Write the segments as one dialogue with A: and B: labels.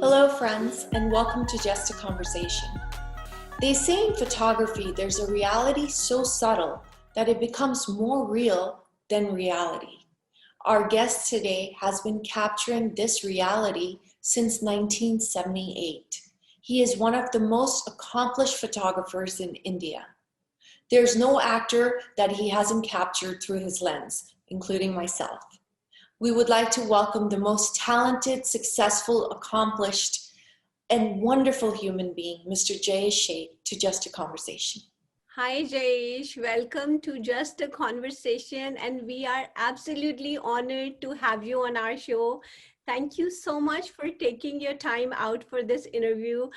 A: Hello friends, and welcome to Just a Conversation. They say in photography there's a reality so subtle that it becomes more real than reality. Our guest today has been capturing this reality since 1978. He is one of the most accomplished photographers in India. There's no actor that he hasn't captured through his lens, including myself. We would like to welcome the most talented, successful, accomplished, and wonderful human being, Mr. Jayesh Sheth, to Just a Conversation.
B: Hi Jayesh, welcome to Just a Conversation, and we are absolutely honored to have you on our show. Thank you so much for taking your time out for this interview.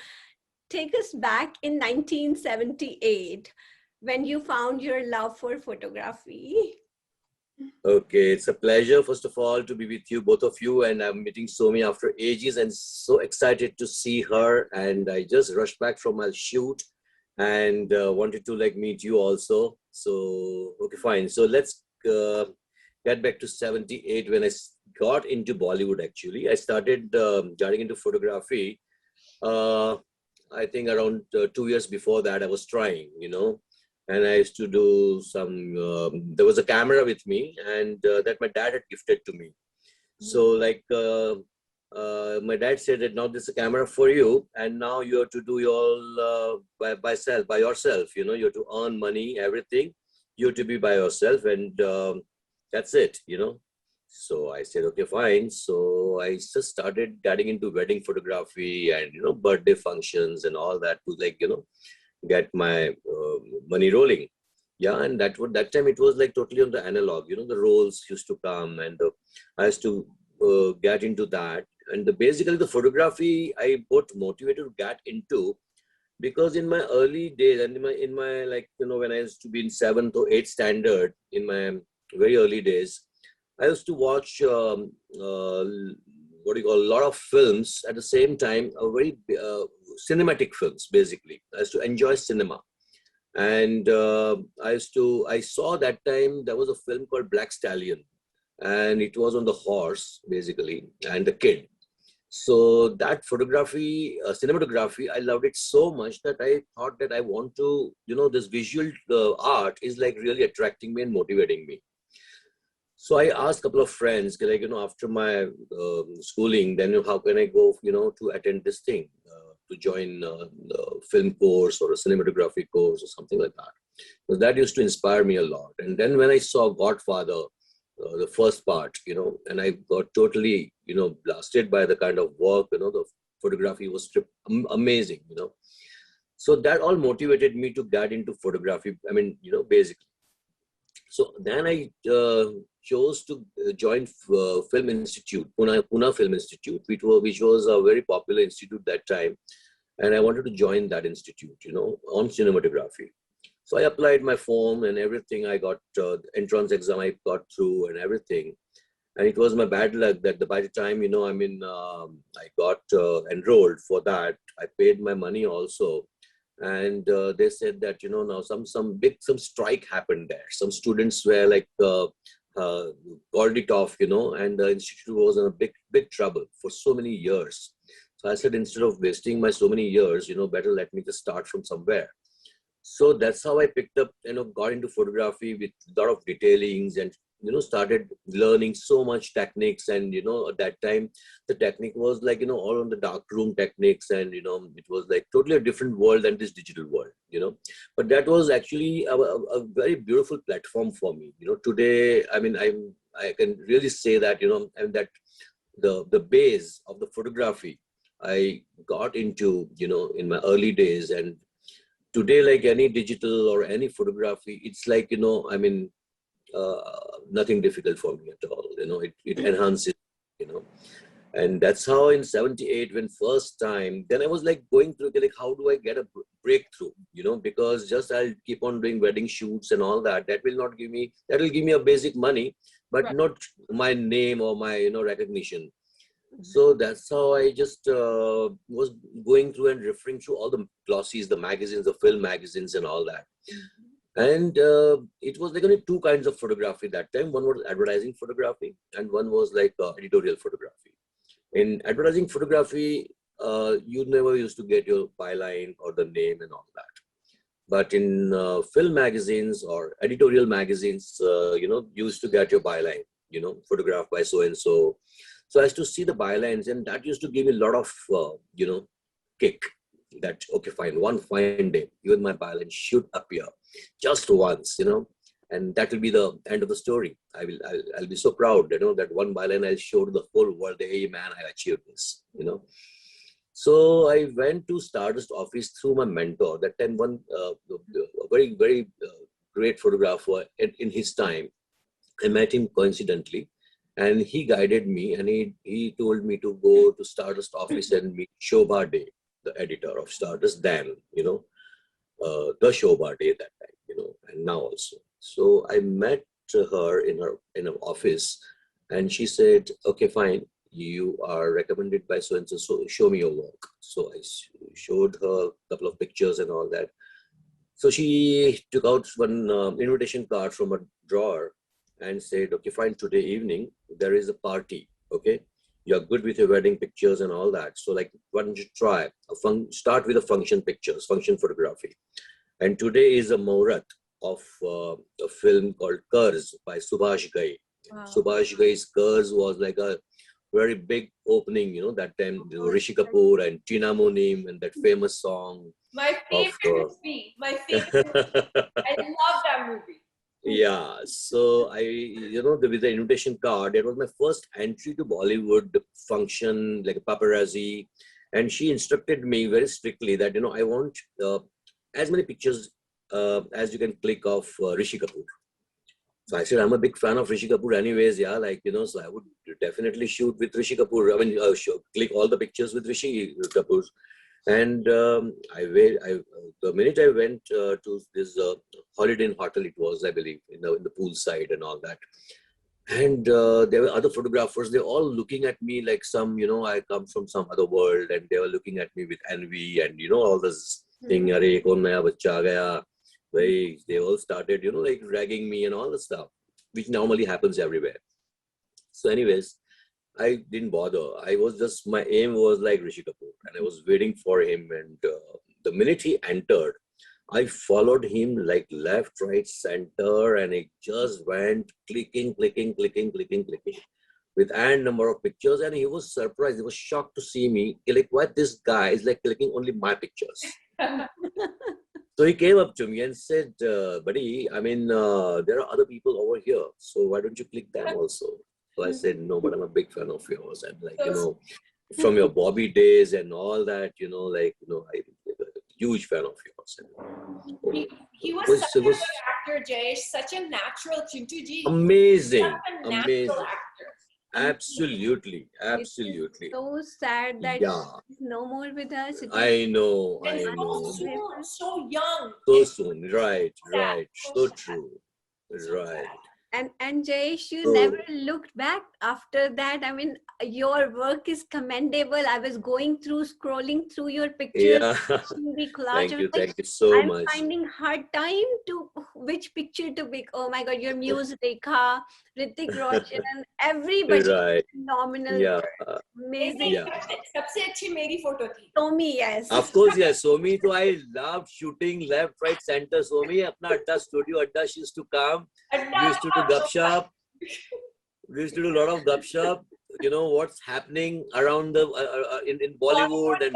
B: Take us back in 1978 when you found your love for photography.
C: Okay, it's a pleasure, first of all, to be with you, both of you, and I'm meeting Somi after ages and so excited to see her. And I just rushed back from my shoot and wanted to meet you also. So, okay, fine. So let's get back to 78 when I got into Bollywood, actually. I started getting into photography. I think around 2 years before that, I was trying, and I used to do some, there was a camera with me and that my dad had gifted to me. So my dad said that now this is a camera for you and now you have to do your by yourself, you have to earn money, everything. You have to be by yourself and that's it, So I said, okay, fine. So I just started getting into wedding photography and, birthday functions and all that to get my money rolling. Yeah, and that time it was totally on the analog, the rolls used to come and I used to get into that. And basically the photography I got motivated to get into because in my early days and in my when I used to be in 7th or 8th standard, in my very early days, I used to watch a lot of films at the same time, very cinematic films, basically. I used to enjoy cinema. And I saw that time there was a film called Black Stallion and it was on the horse, basically, and the kid. So that photography, cinematography, I loved it so much that I thought that I want to, this visual art is really attracting me and motivating me. So I asked a couple of friends, after my schooling, then how can I go, to attend this thing, to join the film course or a cinematography course or something like that. So that used to inspire me a lot. And then when I saw Godfather, the first part, and I got totally, blasted by the kind of work, the photography was amazing, So that all motivated me to get into photography. I mean, basically. So then I chose to join Film Institute, Pune Film Institute, which was a very popular institute that time. And I wanted to join that institute, on cinematography. So I applied my form and everything. I got the entrance exam I got through and everything. And it was my bad luck that by the time, I got enrolled for that. I paid my money also. And they said that, now some strike happened there. Some students were called it off, and the institute was in a big trouble for so many years. So I said, instead of wasting my so many years, better let me just start from somewhere. So that's how I picked up, got into photography with a lot of detailings and, started learning so much techniques. And, at that time, the technique was all on the dark room techniques. And, it was totally a different world than this digital world, But that was actually a very beautiful platform for me. Today, I mean, I can really say that, and that the base of the photography I got into, in my early days. And today, like any digital or any photography, it's nothing difficult for me at all. It enhances, and that's how in 78, when first time, then I was going through how do I get a breakthrough, because just I'll keep on doing wedding shoots and all that. That will give me a basic money, but right, not my name or my, recognition. So that's how I just was going through and referring through all the glossies, the magazines, the film magazines and all that. And it was only two kinds of photography that time. One was advertising photography and one was editorial photography. In advertising photography, you never used to get your byline or the name and all that. But in film magazines or editorial magazines, you used to get your byline, photographed by so and so. So I used to see the bylines, and that used to give me a lot of, kick. That okay, fine, one fine day, even my byline should appear just once, and that will be the end of the story. I'll be so proud, that one byline I'll show to the whole world. Hey man, I achieved this, So I went to Stardust office through my mentor. That time, one very, very great photographer in his time. I met him coincidentally, and he guided me, and he told me to go to Stardust office and meet Shobha Day, the editor of Stardust then, the Shobha Day that time, and now also. So I met her in her office, and she said, okay, fine, you are recommended by so and so, so show me your work. So I showed her a couple of pictures and all that. So she took out one invitation card from a drawer and said, okay, fine, today evening there is a party. Okay, you're good with your wedding pictures and all that, so like, why don't you try start with the function pictures, function photography. And today is a Muhurat of a film called Kurz by Subhash Ghai. Wow. Subhash Ghai's Kurz was like a very big opening, that time, Rishi Kapoor and Tina Monim and that famous song.
A: My favorite movie. My favorite movie. I love that movie.
C: Yeah, so with the invitation card, it was my first entry to Bollywood function, like a paparazzi. And she instructed me very strictly that, I want as many pictures as you can click of Rishi Kapoor. So I said, I'm a big fan of Rishi Kapoor anyways, so I would definitely shoot with Rishi Kapoor. I mean, click all the pictures with Rishi Kapoor. And the minute I went to this Holiday Inn hotel, it was, I believe, in the pool side and all that. And there were other photographers. They're all looking at me like some, I come from some other world, and they were looking at me with envy and, all this thing. Arey, kaun naya bachcha aa gaya? They all started, like ragging me and all the stuff, which normally happens everywhere. So anyways, I didn't bother. My aim was like Rishi Kapoor, and I was waiting for him. And the minute he entered, I followed him like left, right, center, and it just went clicking with n number of pictures. And he was surprised. He was shocked to see me. Like, why this guy is like clicking only my pictures? So he came up to me and said, buddy, I mean, there are other people over here. So why don't you click them also? So I said, no, but I'm a big fan of yours. I'm like, from your Bobby days and all that, I'm a huge fan of yours.
A: He was such a good actor, Jayesh, such a natural Chintu ji.
C: Amazing.
A: Such a natural actor.
C: Absolutely.
B: It's so sad that he's no more with us.
C: I know.
A: So young.
C: So soon. Right. So true. Right.
B: And Jayesh, you never looked back after that. I mean, your work is commendable. I was scrolling through your pictures.
C: Yeah.
B: Thank
C: you so much.
B: I'm finding hard time to which picture to pick. Oh my God, your muse Rekha, Hrithik Roshan, everybody.
C: Right.
B: Phenomenal.
C: Yeah.
B: Amazing.
C: Yeah.
A: सबसे अच्छी मेरी photo थी.
B: Somi, yes.
C: Of course, yes. Somi, so I love shooting left, right, center. Somi, apna adda studio, she used to come. We used to do gupshup. We used to do a lot of gupshup. What's happening around in Bollywood and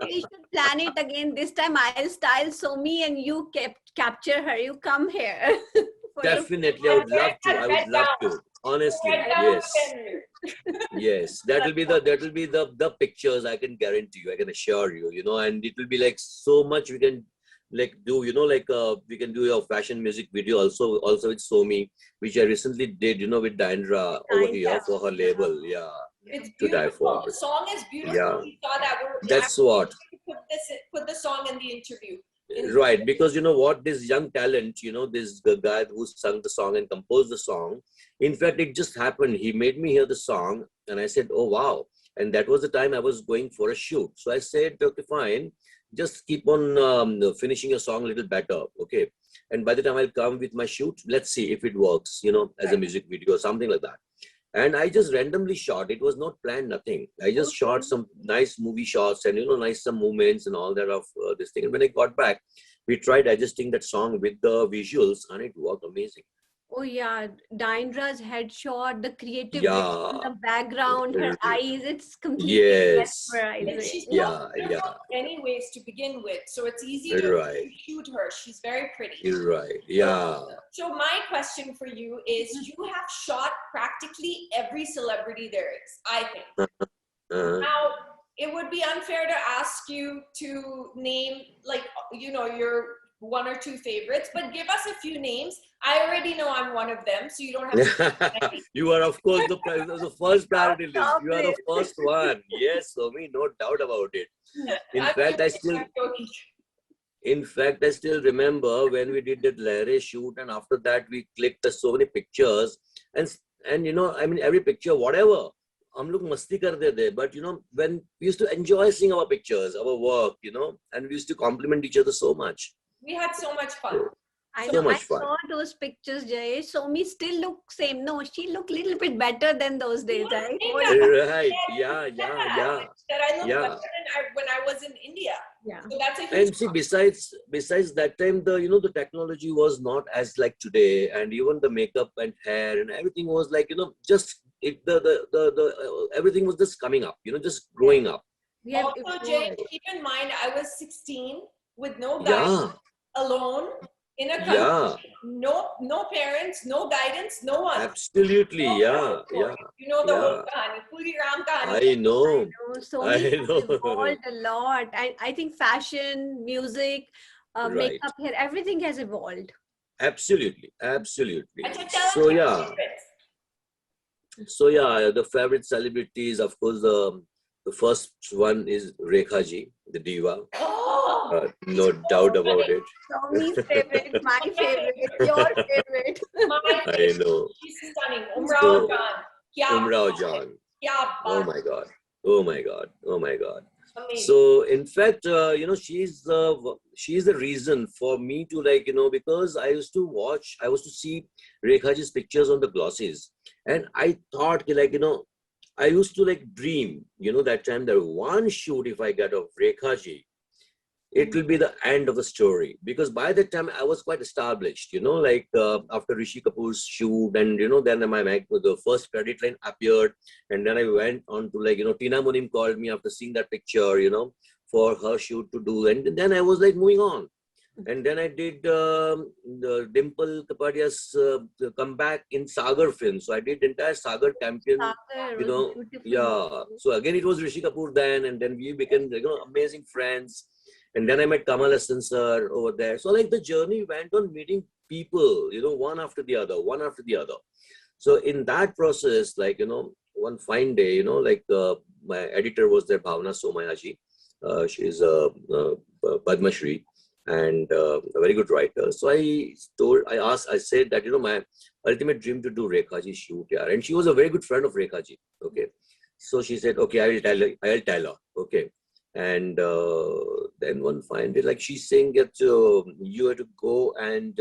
B: We should plan it again. This time I'll style Somi and you capture her. You come here.
C: Definitely, I would love to. Honestly, yes. That will be the pictures. I can guarantee you. I can assure you. And it will be like so much we can do. We can do a fashion music video also with Somi, which I recently did. With Dandra over here for her label. Yeah.
A: It's
C: to die
A: beautiful.
C: for.
A: The song is beautiful.
C: Yeah.
A: We saw that.
C: That's what.
A: Put the song in the interview.
C: Right, because what, this young talent, this guy who sung the song and composed the song, in fact, it just happened. He made me hear the song and I said, oh, wow. And that was the time I was going for a shoot. So I said, okay, fine. Just keep on finishing your song a little better. Okay. And by the time I'll come with my shoot, let's see if it works, as a music video or something like that. And I just randomly shot. It was not planned, nothing. I just shot some nice movie shots and, nice some movements and all that of this thing. And when I got back, we tried adjusting that song with the visuals and it worked amazing.
B: Oh yeah, Dindra's headshot, the creative
C: Yeah.
B: the background, her eyes, it's completely
C: Yes.
B: mesmerizing.
A: She's
C: Yeah.
A: anyways to begin with, so it's easy to shoot her. She's very pretty.
C: You're right. Yeah.
A: So my question for you is, you have shot practically every celebrity there is, I think. Now, it would be unfair to ask you to name, like, your one or two favorites, but give us a few names. I already know I'm one of them, so you don't have to.
C: You are, of course, the first priority list. You are the first one. Yes, Somi, no doubt about it. In fact, I still remember when we did that Lahre shoot, and after that we clicked so many pictures, and every picture, whatever, हम लोग मस्ती करते थे, but when we used to enjoy seeing our pictures, our work, and we used to compliment each other so much.
A: We had so much fun.
B: I know. I saw those pictures, Jayesh. Somi still look same. No, she looked a little bit better than those days, right?
C: Right. Yeah.
A: That I looked better than when I was in India.
B: Yeah.
A: So that's a huge
C: and see, besides that time, the technology was not as like today, and even the makeup and hair and everything was like, just everything was just coming up, just growing up.
A: Yeah, also, Jay, keep in mind, I was 16 with no guidance, alone in a country, no parents, no guidance, no one.
C: Absolutely,
A: no the whole kahani, puri ram kahani.
C: I know.
B: So evolved a lot. I think fashion, music, makeup, hair, everything has evolved.
C: Absolutely. So the favorite celebrities, of course, the first one is Rekha ji, the diva. No doubt about it.
B: Somi's favorite, my favorite, your favorite.
C: I know.
A: She's stunning. Umrao Jan.
C: Oh my God. Amazing. So in fact, she's the reason for me to because I used to see Rekha ji's pictures on the glosses, and I thought I used to dream, that time that one shoot if I get of Rekha ji, it will be the end of the story, because by that time I was quite established, after Rishi Kapoor's shoot, and then the first credit line appeared, and then I went on to Tina Munim called me after seeing that picture, for her shoot to do, and then I was moving on. And then I did the Dimple Kapadia's comeback in Sagar film. So I did entire Sagar campaign, So again, it was Rishi Kapoor then, and then we became, amazing friends. And then I met Kamal Hassan sir over there. So the journey went on meeting people, one after the other. So in that process, one fine day, my editor was there, Bhavna Somayaji. She's a Padma Shri and a very good writer. So I said that, my ultimate dream to do Rekha ji shoot, and she was a very good friend of Rekha ji. Okay. So she said, okay, I'll tell her. Okay. And then one fine day, she's saying that you have to go and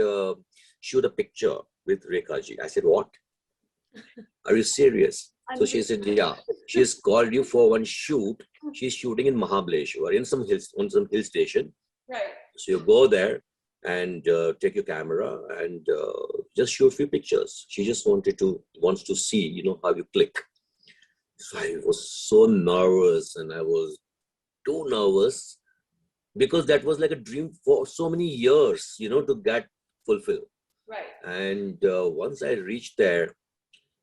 C: shoot a picture with Rekha ji. I said, what? Are you serious? So she said, yeah, she's called you for one shoot. She's shooting in Mahabaleshwar, on some hill station.
A: Right.
C: So you go there and take your camera and just shoot a few pictures. She just wants to see, how you click. So I was so nervous, and I was too nervous, because that was like a dream for so many years, to get fulfilled.
A: Right.
C: And once I reached there,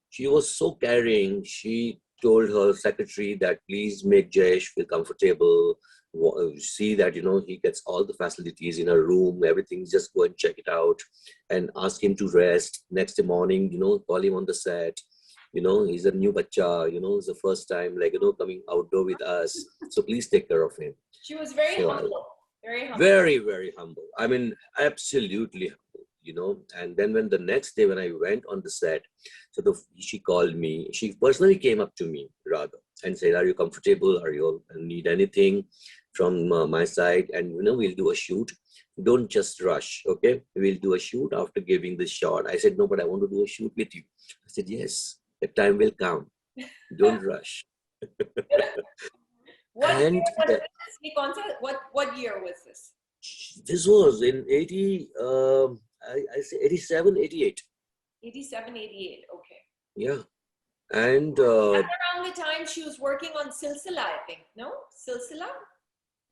C: she was so caring. She told her secretary that please make Jayesh feel comfortable, see that he gets all the facilities in a room, everything, just go and check it out and ask him to rest. Next morning, call him on the set. He's a new bacha, it's the first time coming outdoor with us, so please take care of him.
A: She was very humble.
C: Very, very humble. I mean, absolutely humble, and then when the next day when I went on the set, so she called me. She personally came up to me rather and said, are you comfortable? Are you need anything from my side? And we'll do a shoot. Don't just rush, okay? We'll do a shoot after giving the shot. I said, no, but I want to do a shoot with you. I said, yes. The time will come. Don't rush.
A: What year
C: And
A: was this? ये कौन सा- what year was this?
C: this was in 80, I say 87, 88.
A: 87, 88. Okay.
C: Yeah. And
A: That's around the time she was working on Silsila, I think. No? Silsila?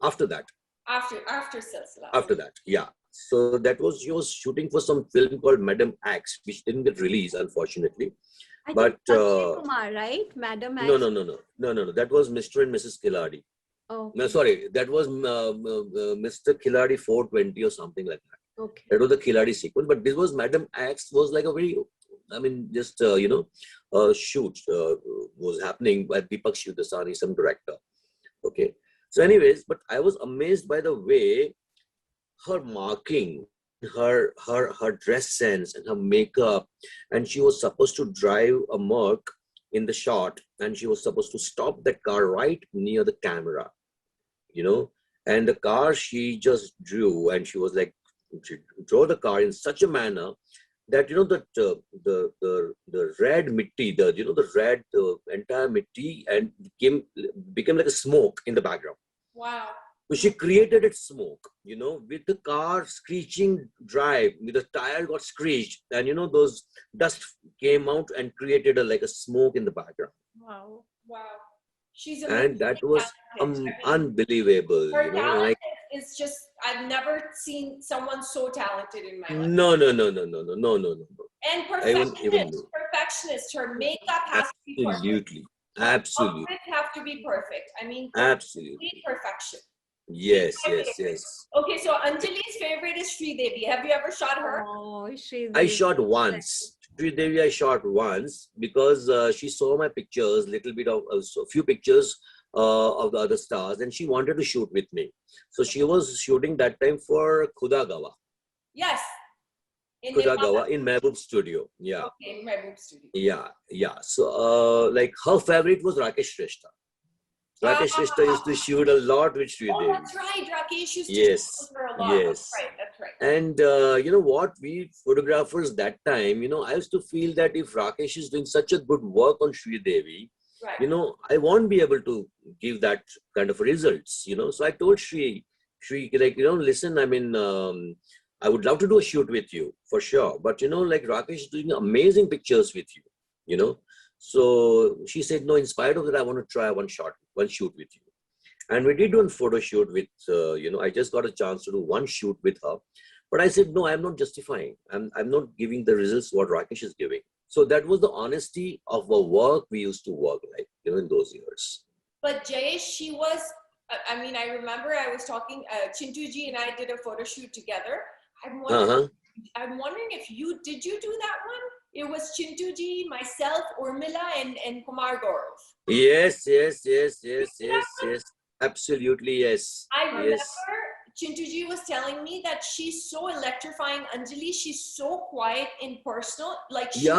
C: after that,
A: After Silsila.
C: after that, yeah. So that was, she was shooting for some film called Madam Axe, which didn't get released, unfortunately.
B: I
C: But
B: think Akshay Kumar, right? Madam
C: no,
B: X.
C: no. That was Mr. and Mrs. Khiladi.
B: Oh,
C: No, sorry, that was Mr. Khiladi 420 or something like that.
B: okay.
C: That was the Khiladi sequence. But this was Madam Axe, was like a very, I mean, just, shoot was happening by Deepak Shivdasani, some director. Okay. So anyways, but I was amazed by the way her marking, her dress sense and her makeup. And she was supposed to drive a Merc in the shot, and she was supposed to stop that car right near the camera, and the car she just drew, and she was like, she drove the car in such a manner that that the red mitti, the red entire mitti, and became like a smoke in the background.
A: Wow.
C: So she created it smoke, with the car screeching drive, with the tire got screeched, and those dust came out and created like a smoke in the background.
A: Wow. Wow. She's amazing.
C: And that was
A: talented.
C: unbelievable,
A: Her
C: and
A: talent is just, I've never seen someone so talented in my life.
C: no.
A: And
C: Even
A: perfectionist. Her makeup has to be perfect.
C: Absolutely.
A: Outfits have to be perfect. I mean,
C: Absolutely.
A: complete perfection.
C: Yes.
A: Okay, so Anjali's favorite is Devi. Have you ever shot her?
B: Oh, Sri
C: I
B: Devi.
C: shot once. Devi, I shot once because she saw my pictures, little bit of a few pictures of the other stars, and she wanted to shoot with me. So she was shooting that time for Khudagawa.
A: Yes.
C: Khudagawa in Mehboob Studio. Yeah.
A: Okay, in Mehboob Studio.
C: Yeah. So like her favorite was Rakesh Shrestha. Rakesh Shrestha used to shoot a lot with Sri Devi.
A: Oh, that's right. Rakesh used to shoot her a lot.
C: Yes.
A: That's right.
C: And you know what? We photographers that time, I used to feel that if Rakesh is doing such a good work on Sri Devi,
A: right.
C: I won't be able to give that kind of results, So I told Sri, like, listen, I mean, I would love to do a shoot with you for sure. But, like Rakesh is doing amazing pictures with you, So she said, no, in spite of that, I want to try one shoot with you. And we did one photo shoot with, I just got a chance to do one shoot with her. But I said, no, I'm not justifying. I'm not giving the results what Rakesh is giving. So that was the honesty of the work we used to work like, in those years.
A: But Jayesh, she was, I mean, I remember I was talking, Chintu ji and I did a photo shoot together. I'm wondering if did you do that one? It was Chintu ji, myself, Urmila, and Kumar Gaurav.
C: Yes. Absolutely, yes.
A: I remember Chintu ji was telling me that she's so electrifying. Anjali, she's so quiet in personal. Like she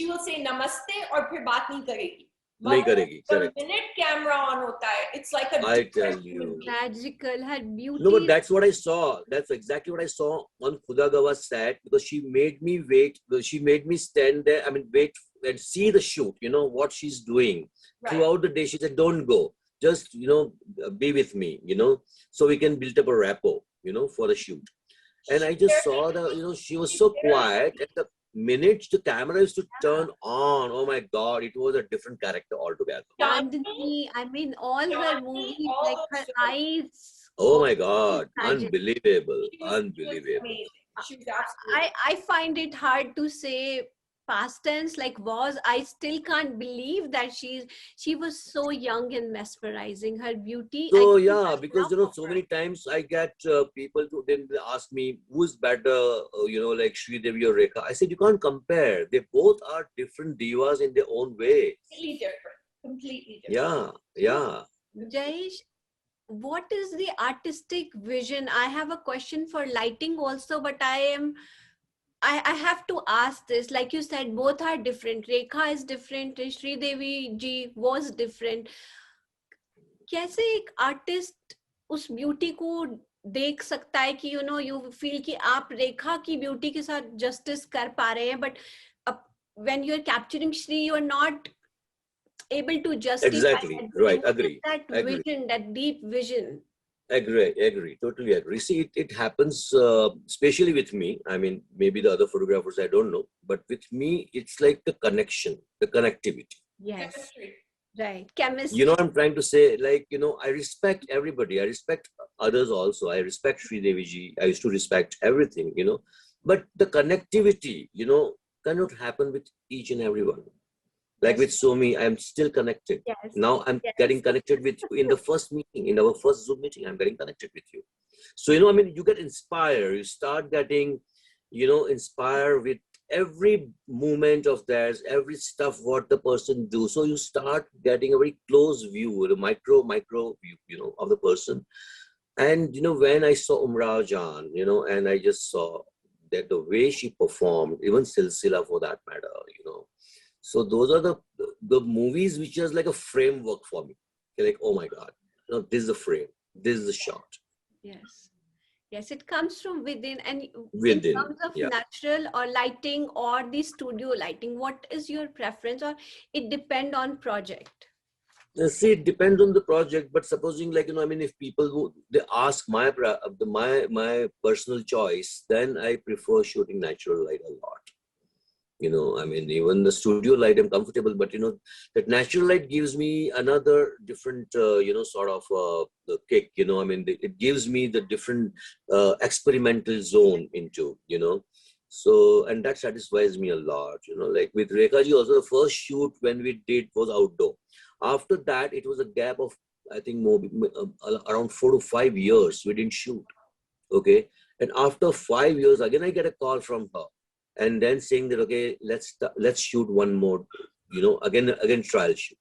A: will say namaste or phir baat nahi karegi.
C: Nahi karegi, correct.
A: The minute camera on hota hai, it's like a
C: I tell you.
B: Magical, her beauty.
C: No, but that's what I saw. That's exactly what I saw on Khudagawa set, because she made me wait. She made me stand there. I mean, wait and see the shoot, what she's doing. Right. Throughout the day, she said, don't go. Just, be with me, so we can build up a rapport, for the shoot. And I just saw that, she was so quiet. At the minute the camera used to turn on, oh my God, it was a different character altogether.
B: Chandni, I mean, all her movies, like her eyes.
C: Oh my God, unbelievable, unbelievable.
A: She was absolutely.
B: I find it hard to say past tense, like was. I still can't believe that she was so young and mesmerizing. Her beauty.
C: So yeah, because so many times I get people to then they ask me who's better, like Sri Devi or Rekha. I said you can't compare. They both are different divas in their own way.
A: Completely different.
C: Yeah.
B: Jayesh, what is the artistic vision? I have a question for lighting also, but I have to ask this. Like you said, both are different. Rekha is different. Sri Devi ji was different. कैसे एक artist उस beauty को देख सकता है कि you feel कि आप रेखा की ब्यूटी के साथ जस्टिस कर पा रहे हैं, but when you're capturing Shri, you're not able to justify
C: Exactly.
B: that
C: Right.
B: vision.
C: Agree.
B: That
C: Agree.
B: vision, that deep vision.
C: Agree. Totally agree. See, it happens, especially with me. I mean, maybe the other photographers, I don't know. But with me, it's like the connection, the connectivity.
B: Yes.
A: Chemistry.
B: Right.
C: You
B: Chemistry.
C: know, I'm trying to say, like, you know, I respect everybody. I respect others also. I respect Sri Devi ji. I used to respect everything, you know. But the connectivity, you know, cannot happen with each and everyone. Like
B: Yes.
C: with Somi, I'm still connected.
B: Yes.
C: Now I'm
B: Yes.
C: getting connected with you in the first meeting, in our first Zoom meeting, I'm getting connected with you. So, you know, I mean, you get inspired, you start getting, you know, inspired with every movement of theirs, every stuff, what the person do. So you start getting a very close view, a micro view, you know, of the person. And, you know, when I saw Umrao Jan, you know, and I just saw that the way she performed, even Silsila for that matter, you know, so those are the movies which is like a framework for me. Like, oh my God, you know, this is the frame, this is the shot.
B: Yes. Yes, it comes from within. And in
C: Within,
B: terms of
C: yeah.
B: natural or lighting or the studio lighting, what is your preference, or it depend on project?
C: See, it depends on the project, but supposing, like, you know, I mean, if people they ask my personal choice, then I prefer shooting natural light a lot. You know, I mean, even the studio light, I'm comfortable, but you know, that natural light gives me another different, you know, sort of the kick. You know, I mean, it gives me the different experimental zone into, you know. So, and that satisfies me a lot. You know, like with Rekha ji, also the first shoot when we did was outdoor. After that, it was a gap of, I think, more around 4 to 5 years we didn't shoot. Okay, and after 5 years, again I get a call from her, and then saying that, okay, let's shoot one more, you know, again trial shoot.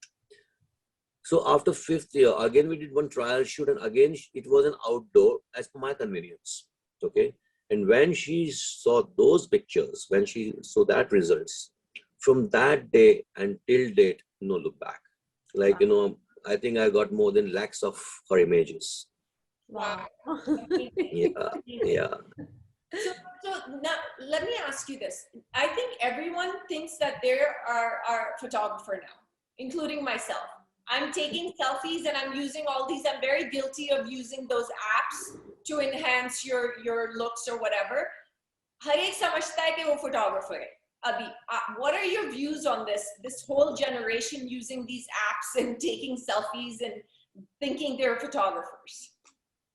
C: So after fifth year, again we did one trial shoot, and again it was an outdoor as per my convenience. Okay, and when she saw those pictures, when she saw that results, from that day until date, no look back. Like, you know, I think I got more than lakhs of her images.
B: Wow.
C: Yeah, yeah.
A: So now let me ask you this. I think everyone thinks that they are a photographer now, including myself. I'm taking selfies and I'm using all these. I'm very guilty of using those apps to enhance your looks or whatever. हर एक समझता है कि वो photographer है. Abhi, what are your views on this whole generation using these apps and taking selfies and thinking they're photographers?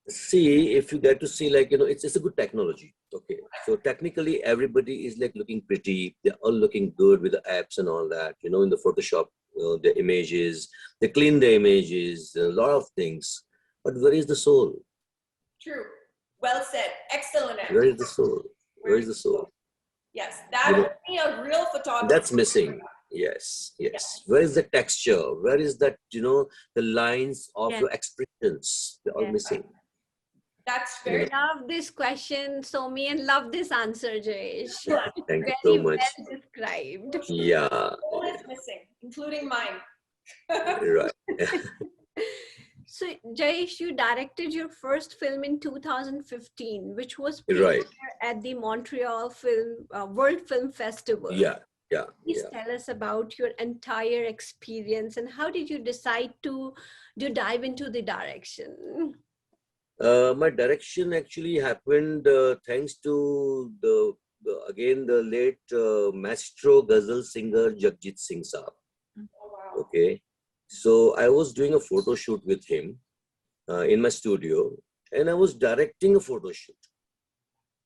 C: See, if you get to see, like, you know, it's a good technology. Okay, so technically everybody is like looking pretty, they're all looking good with the apps and all that, you know, in the Photoshop, the images, they clean the images, a lot of things, but where is the soul?
A: True. Well said. Excellent answer.
C: Where is the soul? Where is the soul?
A: Yes, that
C: You know,
A: only a real photographer.
C: that's missing. Yes. Where is the texture? Where is that, you know, the lines of
B: Yes.
C: your expressions? They're all
B: Yes.
C: missing.
A: That's
C: You
A: very
C: know,
B: Love this question, Somi, and love this answer, Jayesh.
C: thank you
B: Very
C: so much.
B: well described.
C: Yeah,
A: all is missing, including mine.
C: right.
B: So, Jayesh, you directed your first film in 2015, which was
C: Right.
B: premiered at the Montreal World Film Festival.
C: Yeah.
B: Please tell us about your entire experience and how did you decide to dive into the direction?
C: My direction actually happened thanks to again the late maestro ghazal singer Jagjit Singh Saab.
A: Oh, wow.
C: Okay, so I was doing a photo shoot with him in my studio, and I was directing a photo shoot.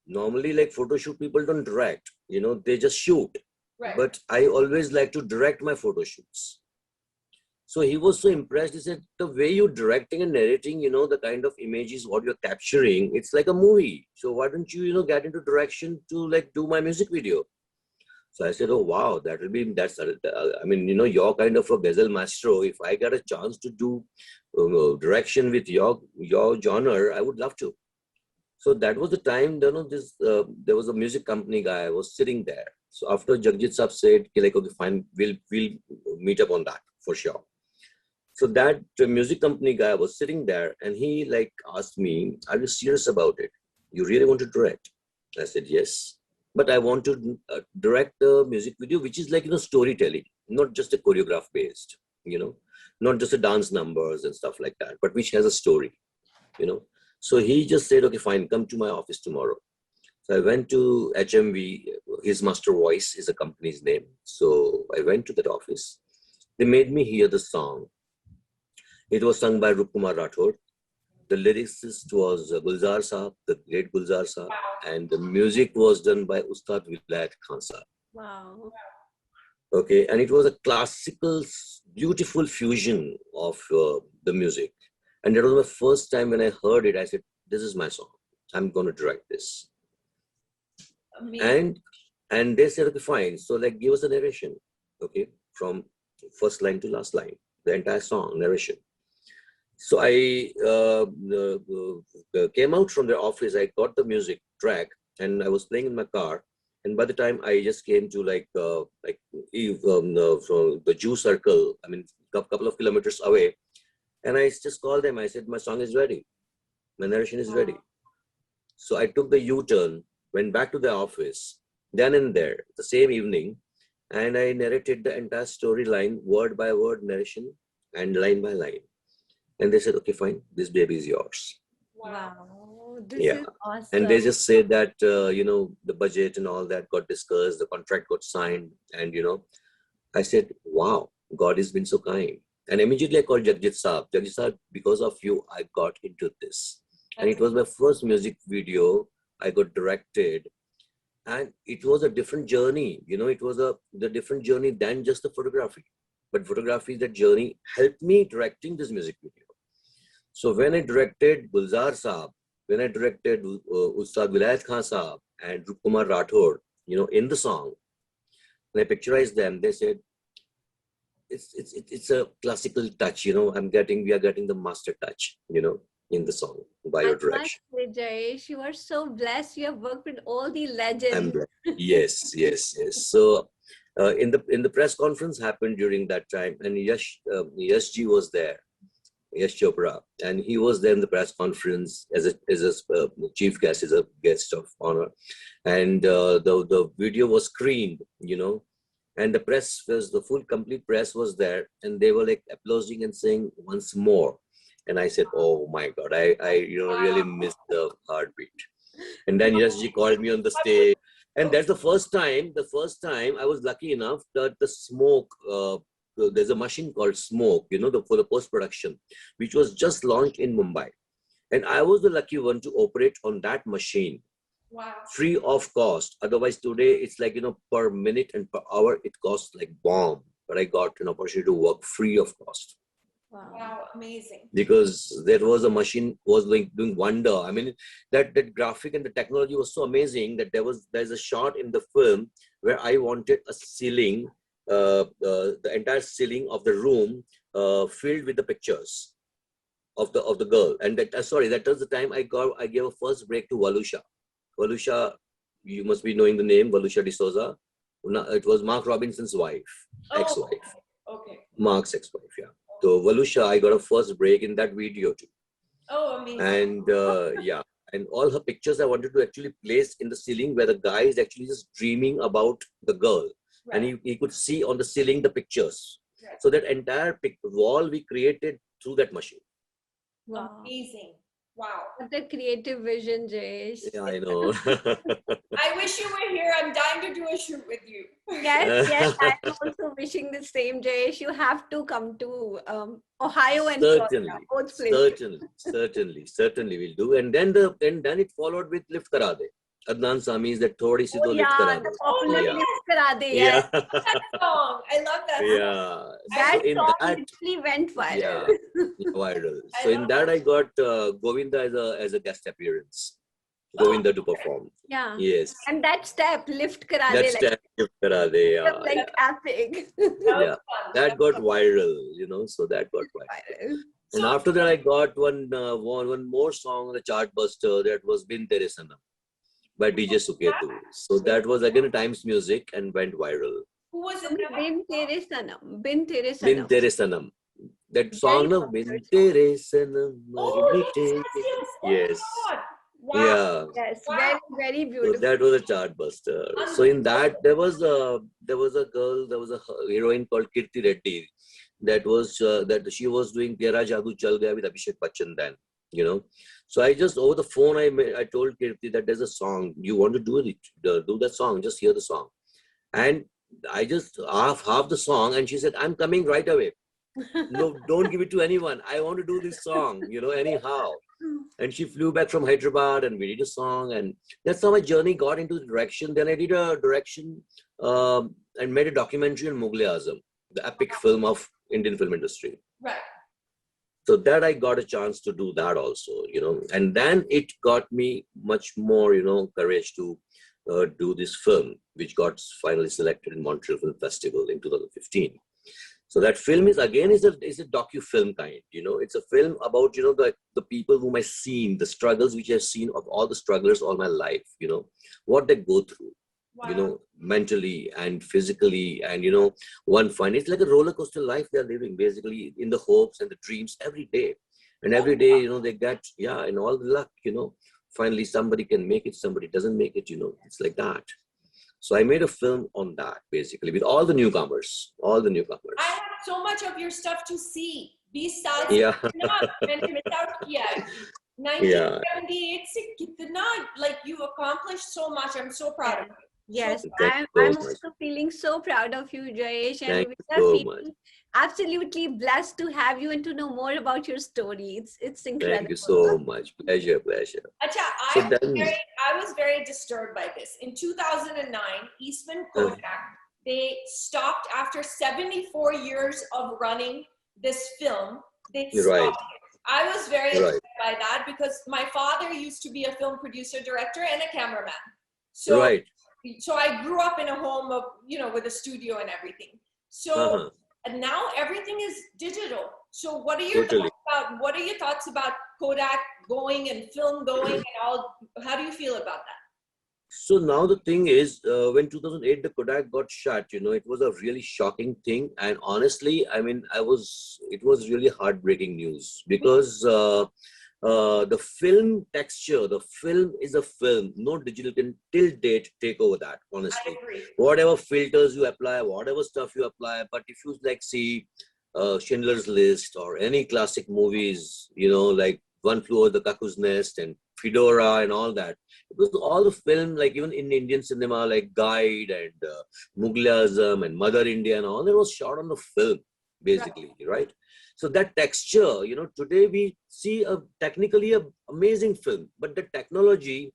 C: Normally, like photo shoot, people don't direct, you know, they just shoot.
A: Right.
C: But I always like to direct my photo shoots. So he was so impressed. He said, the way you're directing and narrating, you know, the kind of images, what you're capturing, it's like a movie. So why don't you, you know, get into direction to like do my music video? So I said, oh, wow, I mean, you know, you're kind of a ghazal maestro. If I get a chance to do direction with your genre, I would love to. So that was the time, you know, there was a music company guy, I was sitting there. So after Jagjit Saab said, like, okay, fine, we'll meet up on that for sure. So that music company guy was sitting there and he like asked me, are you serious about it? You really want to direct? I said, yes. but I want to direct a music video which is like, storytelling, not just a choreograph based, not just a dance numbers and stuff like that, but which has a story, So he just said, okay, fine, come to my office tomorrow. So I went to HMV, his Master Voice is a company's name. So I went to that office. They made me hear the song. It was sung by Rupkumar Rathod. The lyricist was Gulzar Saab, the great Gulzar Saab, and the music was done by Ustad Vilayat Khan Saab.
B: Wow.
C: Okay, and it was a classical, beautiful fusion of the music. And that was my first time when I heard it, I said, this is my song. I'm going to direct this.
A: Amazing.
C: And they said, okay, fine. So like, give us a narration, okay, from first line to last line, the entire song, narration. So I came out from their office, I got the music track and I was playing in my car. And by the time I just came to from the Jew circle, I mean, a couple of kilometers away, and I just called them. I said, my song is ready. My narration is ready. So I took the U-turn, went back to the office, then and there, the same evening, and I narrated the entire storyline, word by word narration and line by line. And they said, okay, fine, this baby is yours.
B: Wow, this is awesome.
C: And they just said that, the budget and all that got discussed, the contract got signed. And, I said, wow, God has been so kind. And immediately I called Jayesh Sheth. Jayesh Sheth, because of you, I got into this. And it was my first music video I got directed. And it was a different journey. It was the different journey than just the photography. But photography, that journey helped me directing this music video. So when I directed Gulzar Saab, when I directed Ustad Vilayat Khan Saab and Rupkumar Rathod, in the song, when I picturized them, they said, it's a classical touch, we are getting the master touch, in the song by your direction.
B: Jayesh, you are so blessed. You have worked with all the legends.
C: I'm blessed. Yes. So in the press conference happened during that time, and Yash Ji was there, Yash Chopra, and he was there in the press conference as a chief guest, as a guest of honor, and the video was screened, and the full complete press was there, and they were like applauding and saying once more. And I said, oh my God, I really missed the heartbeat. And then Yashji called me on the stage. And that's the first time I was lucky enough that the smoke, there's a machine called Smoke, for the post-production, which was just launched in Mumbai. And I was the lucky one to operate on that machine.
A: Wow.
C: Free of cost. Otherwise today it's like, per minute and per hour, it costs like bomb. But I got an opportunity to work free of cost.
A: Wow, amazing.
C: Because there was a machine was doing wonder. I mean, that graphic and the technology was so amazing that there's a shot in the film where I wanted a ceiling, the entire ceiling of the room filled with the pictures of the girl. And that was the time I gave a first break to Valusha. Valusha, you must be knowing the name, Valusha D'Souza. It was Mark Robinson's wife, ex-wife.
A: Okay.
C: Mark's ex-wife, yeah. So Valusha, I got a first break in that video too.
A: Oh, amazing.
C: And and all her pictures I wanted to actually place in the ceiling where the guy is actually just dreaming about the girl. Right. And he could see on the ceiling the pictures. Right. So that entire wall we created through that machine.
B: Wow.
A: Amazing. Wow.
B: What a creative vision, Jayesh.
C: Yeah, I know.
A: I wish you were here. I'm dying to do a shoot with you.
B: Yes, I'm also wishing the same, Jayesh. You have to come to Ohio and
C: certainly,
B: Florida, both places.
C: certainly we'll do. And then it followed with Lift Kara De. Adnan Sami's that Thodi Si To Lift Kara De.
B: The popular Lift Kara De.
C: Yeah.
A: That song. I love that
C: song.
B: That song literally went viral.
C: Yeah, viral. So in that I got Govinda as a guest appearance. Govinda to perform.
B: Yeah.
C: Yes.
B: And that step, Lift Kara De.
C: That step, Lift Kara De. Yeah.
B: Like epic.
C: Yeah. That got viral, so that got viral. And after that I got one more song on the chart buster, that was Bin Tere Sanam by DJ Suketu. So that was again a Times Music and went viral.
A: Who was in that?
B: Bin Tere Sanam. Bin Tere Sanam.
C: Bin Tere Sanam. That song of Bin Tere Sanam.
A: Oh, yes.
C: Yes.
A: Oh, Wow.
C: Yeah.
B: Yes,
A: Wow.
B: very, very
C: So
B: beautiful.
C: that was a chartbuster. So in that there was a girl, there was a heroine called Kirti Reddy. That she was doing Tera Jadoo Chal Gaya with Abhishek Bachchan then, you know. So I just over the phone I told Kirti that there's a song. You want to do it? Do that song. Just hear the song. And I just half the song, and she said, "I'm coming right away. No, don't give it to anyone. I want to do this song, anyhow." And she flew back from Hyderabad, and we did a song, and that's how my journey got into the direction. Then I did a direction and made a documentary on Mughal Azam, the epic film of Indian film industry.
A: Right.
C: So that I got a chance to do that also, and then it got me much more, courage to do this film, which got finally selected in Montreal Film Festival in 2015. So that film is a docu-film kind, it's a film about, the people whom I've seen, the struggles which I've seen of all the strugglers all my life, what they go through,
A: Wow.
C: mentally and physically, and, it's like a roller coaster life they're living, basically, in the hopes and the dreams every day. And every day, they get, and all the luck, finally somebody can make it, somebody doesn't make it, it's like that. So I made a film on that, basically, with all the newcomers.
A: I have so much of your stuff to see. 20 साल से
C: Yeah.
A: मैंने miss out किया है.
C: Yeah.
A: 1978 से कितना, like, you've accomplished so much. I'm so proud of you.
B: Yes,
C: Thank
B: I'm
C: you so much.
B: also feeling so proud of you, Jayesh, and
C: Thank
B: we
C: you
B: are
C: so
B: feeling
C: much.
B: absolutely blessed to have you and to know more about your story. It's incredible.
C: Thank you so much. Pleasure.
A: Acha, I was very disturbed by this. In 2009, Eastman Kodak, they stopped after 74 years of running this film. They stopped it. I was very upset by that because my father used to be a film producer, director, and a cameraman. So I grew up in a home of, with a studio and everything. So and now everything is digital. So what are your thoughts about Kodak going and film going and all? How do you feel about that?
C: So now the thing is, when 2008 the Kodak got shut, it was a really shocking thing. And honestly, I mean, it was really heartbreaking news because the film texture, the film is a film. No digital can till date take over that, honestly.
A: I agree.
C: Whatever filters you apply, whatever stuff you apply, but if you see Schindler's List or any classic movies, like One Flew Over the Cuckoo's Nest and Fedora and all that, it was all the film, like even in Indian cinema, like Guide and Mughal Azam and Mother India and all, it was shot on the film, basically, right? So that texture, today we see technically an amazing film, but the technology,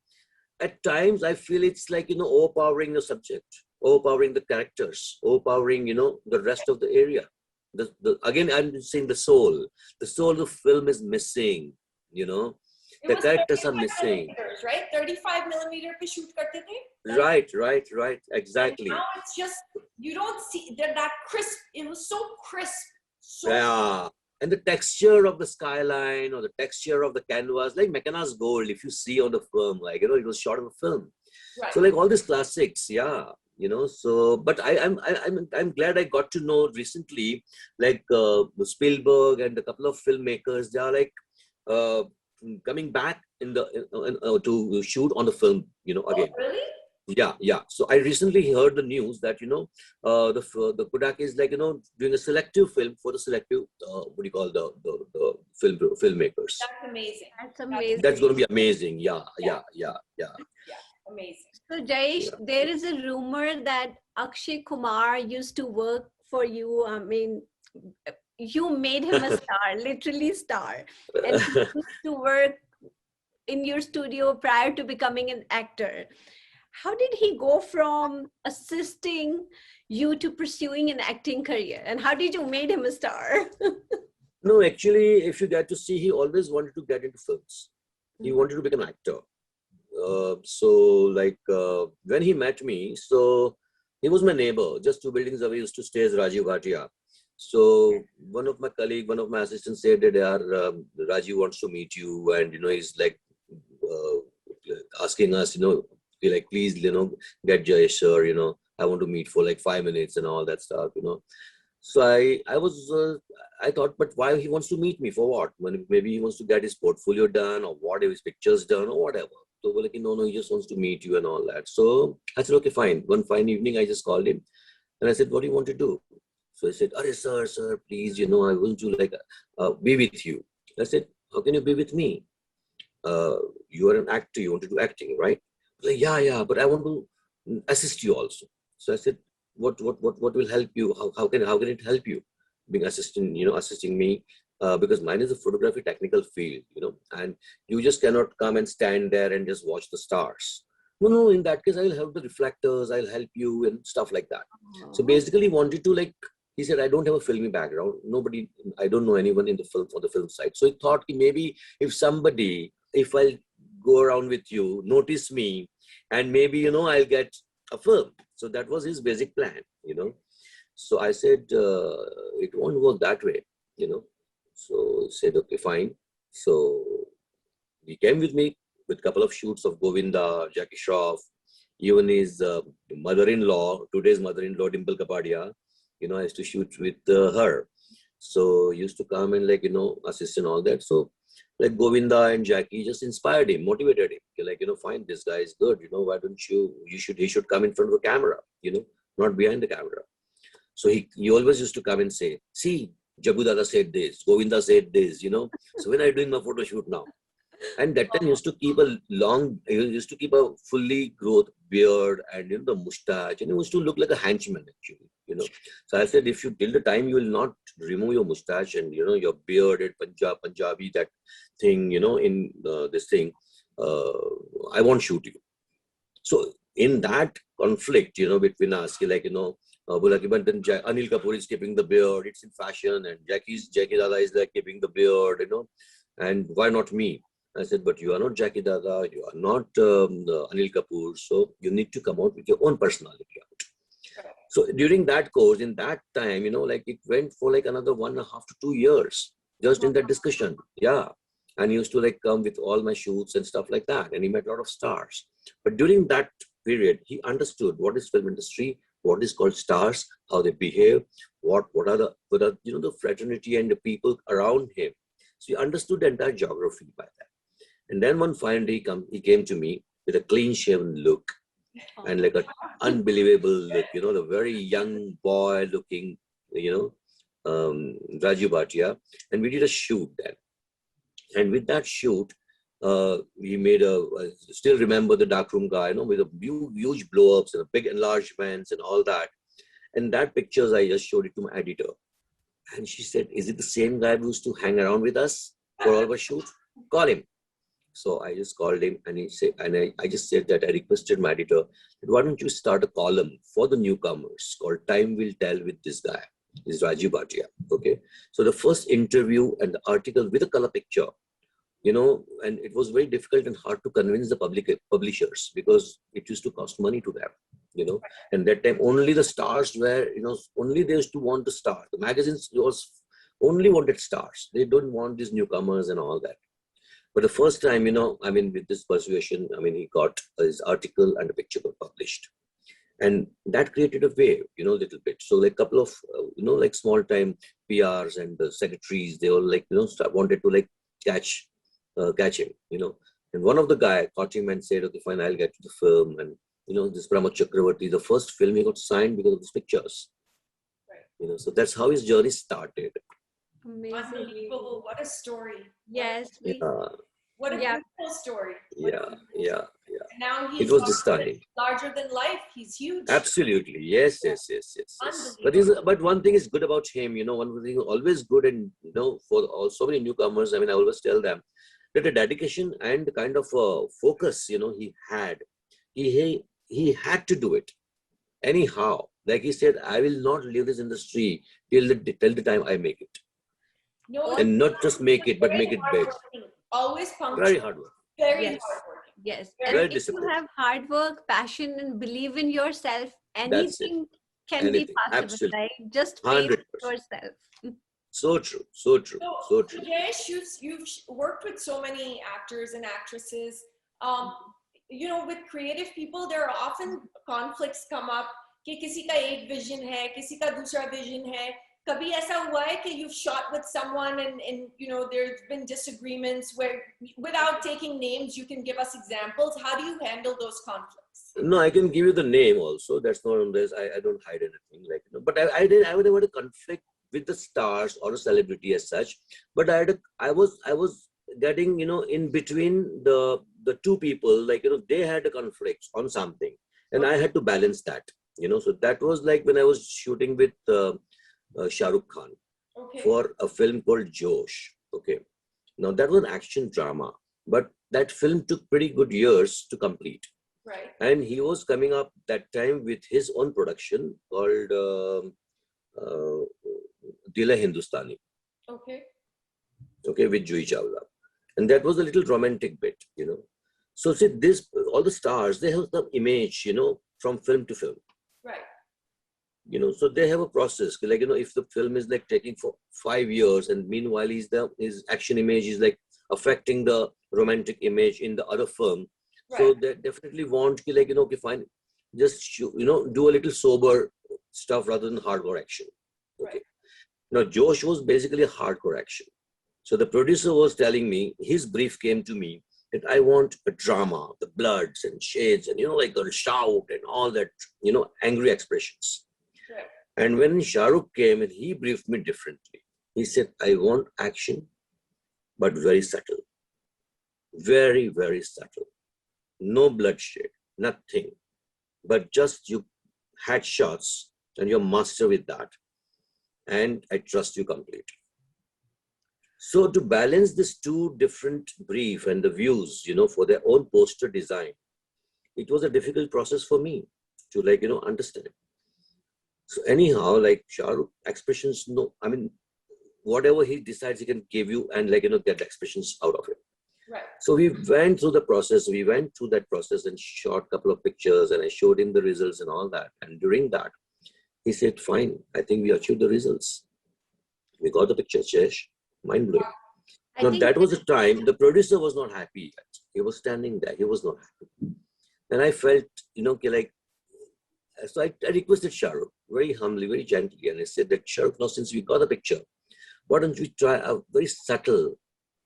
C: at times I feel it's like, overpowering the subject, overpowering the characters, overpowering, the rest of the area. Again, I'm saying the soul of the film is missing, the characters are missing.
A: Right? 35 millimeter pe shoot karte the?
C: Right, exactly.
A: And now it's just, you don't see that crisp, it was so crisp.
C: Yeah. And the texture of the skyline or the texture of the canvas, like McKenna's Gold, if you see on the film, like, it was shot on the film.
A: Right.
C: So like all these classics, so, but I'm glad I got to know recently, like Spielberg and a couple of filmmakers, they are like coming back to shoot on the film, again.
A: Oh, really?
C: Yeah. So I recently heard the news that, the Kodak is like, doing a selective film for the selective, the filmmakers.
A: That's amazing.
B: That's amazing.
C: That's going to be amazing. Yeah.
A: Amazing.
B: So Jayesh, there is a rumor that Akshay Kumar used to work for you. I mean, you made him a star, literally star. And he used to work in your studio prior to becoming an actor. How did he go from assisting you to pursuing an acting career? And how did you make him a star?
C: No, actually, if you get to see, he always wanted to get into films. He wanted to become an actor. When he met me, so he was my neighbor, just 2 buildings away, used to stay as Rajiv Bhatia. So one of my colleagues, one of my assistants said that Rajiv wants to meet you, and he's like asking us, like, please, get Jayesh sir, I want to meet for like 5 minutes and all that stuff, So I thought, but why he wants to meet me for what? When maybe he wants to get his portfolio done or what, his pictures done or whatever. So बोले कि no, he just wants to meet you and all that. So I said, okay, fine. One fine evening, I just called him and I said, what do you want to do? So he said, Arey, sir, please, I want to like be with you. I said, how can you be with me? You are an actor, you want to do acting, right? Like, yeah, but I want to assist you also. So I said, what will help you? How can it help you? Being assisting me, because mine is a photography technical field, and you just cannot come and stand there and just watch the stars. No, in that case, I'll help the reflectors, I'll help you and stuff like that. So basically wanted to like, he said, I don't have a filmy background. I don't know anyone in the film for the film side. So he thought maybe if I'll go around with you, notice me, and maybe, I'll get a film. So that was his basic plan. So I said, it won't work that way. So he said, okay, fine. So he came with me with a couple of shoots of Govinda, Jackie Shroff, even his mother-in-law, today's mother-in-law, Dimple Kapadia. I used to shoot with her. So he used to come and assist and all that. So like Govinda and Jackie just inspired him, motivated him. Like, fine, this guy is good. Why don't he should come in front of the camera, not behind the camera. So he always used to come and say, see, Jagu Dada said this, Govinda said this, So when are you doing my photo shoot now? And that time he used to keep a fully growth beard and the mustache, and he used to look like a henchman actually. So I said, if you till the time you will not remove your mustache and your beard and Punjabi that thing, in this thing, I won't shoot you. So in that conflict, between us, but then Anil Kapoor is keeping the beard, it's in fashion, and Jackie Dada is like keeping the beard, and why not me? I said, but you are not Jackie Dada, you are not Anil Kapoor, so you need to come out with your own personality out. So during that course, in that time, it went for like another 1.5 to 2 years, just in that discussion. Yeah. And he used to come with all my shoots and stuff like that. And he met a lot of stars. But during that period, he understood what is film industry, what is called stars, how they behave, what are the fraternity and the people around him. So he understood the entire geography by that. And then one fine day he came to me with a clean shaven look and like an unbelievable look, the very young boy looking, Raju Bhatia. And we did a shoot then. And with that shoot, we made I still remember the darkroom guy, with a huge blow-ups and a big enlargements and all that. And that pictures, I just showed it to my editor. And she said, is it the same guy who used to hang around with us for all our shoots? Call him. So I just called him and he said, and I just said that I requested my editor, why don't you start a column for the newcomers called Time Will Tell with this guy, is Raju Bhatia. Okay. So the first interview and the article with a color picture, and it was very difficult and hard to convince the publishers because it used to cost money to them, and that time only the stars were, only they used to want the star. The magazines only wanted stars. They don't want these newcomers and all that. But the first time, with this persuasion, he got his article and a picture got published. And that created a wave, little bit. So like a couple of, like small time PRs and the secretaries, they all wanted to catch him, And one of the guy caught him and said, okay, fine, I'll get to the film. And, this Pramod Chakravarti, the first film he got signed because of his pictures. Right. So that's how his journey started.
B: Amazing.
A: Unbelievable. What a story.
B: Yes.
A: What a beautiful story.
C: Yeah.
A: Now he's
C: it was this time.
A: Larger than life. He's huge.
C: Absolutely. Yes. But one thing is good about him, one thing always good, and for so many newcomers, I always tell them that the dedication and the kind of focus, he had. He had to do it anyhow. Like he said, I will not leave this industry till the time I make it. No, and not just make it, but make it big.
A: Always punctual.
C: Very hard work.
A: Very hard work.
B: Yes.
C: Very
B: And if you have hard work, passion, and believe in yourself, anything can be possible, absolutely. Right? Just believe in yourself.
C: So true.
A: Jayesh, you've worked with so many actors and actresses. With creative people, there are often conflicts come up. कि किसी का एक vision है, किसी का दूसरा vision है. कभी ऐसा हुआ है कि you've shot with someone and you know there's been disagreements where without taking names you can give us examples? How do you handle those conflicts?
C: No, I can give you the name also. That's not on this. I don't hide anything, like, you know, but I would have a conflict with the stars or a celebrity as such. But I was getting, you know, in between the two people, like, you know, they had a conflict on something, and I had to balance that, you know. So that was like when I was shooting with Shah Rukh Khan
A: Okay.
C: for a film called Josh. Okay, now that was an action drama, but that film took pretty good years to complete.
A: Right.
C: And he was coming up that time with his own production called Dil Hai Hindustani.
A: Okay.
C: Okay, with Juhi Chawla. And that was a little romantic bit, you know. So see, this, all the stars, they have the image, you know, from film to film.
A: Right.
C: You know, so they have a process. Like, you know, if the film is like taking for 5 years, and meanwhile his action image is like affecting the romantic image in the other film.
A: Right.
C: So they definitely want to, like, you know, okay, fine, just, you know, do a little sober stuff rather than hardcore action. Okay.
A: Right.
C: Now, Josh was basically a hardcore action. So the producer was telling me, his brief came to me that I want a drama, the bloods and shades and, you know, like a shout and all that, you know, angry expressions.
A: Right.
C: And when Shah Rukh came and he briefed me differently, he said, I want action, but very subtle. Very, very subtle. No bloodshed, nothing, but just you had shots and you're master with that. And I trust you completely. So to balance these two different brief and the views, you know, for their own poster design, it was a difficult process for me to, like, you know, understand. So anyhow, like Shah Rukh expressions, no, I mean, whatever he decides, he can give you and, like, you know, get the expressions out of it.
A: Right.
C: So we went through the process. We went through that process and shot a couple of pictures, and I showed him the results and all that. And during that, he said, fine, I think we achieved the results. We got the pictures, Jayesh. Mind blowing. Now, that was the time the producer was not happy yet. He was standing there. He was not happy. And I felt, you know, like, so I requested Shah Rukh very humbly, very gently. And I said that, Shah Rukh, now since we got the picture, why don't we try a very subtle,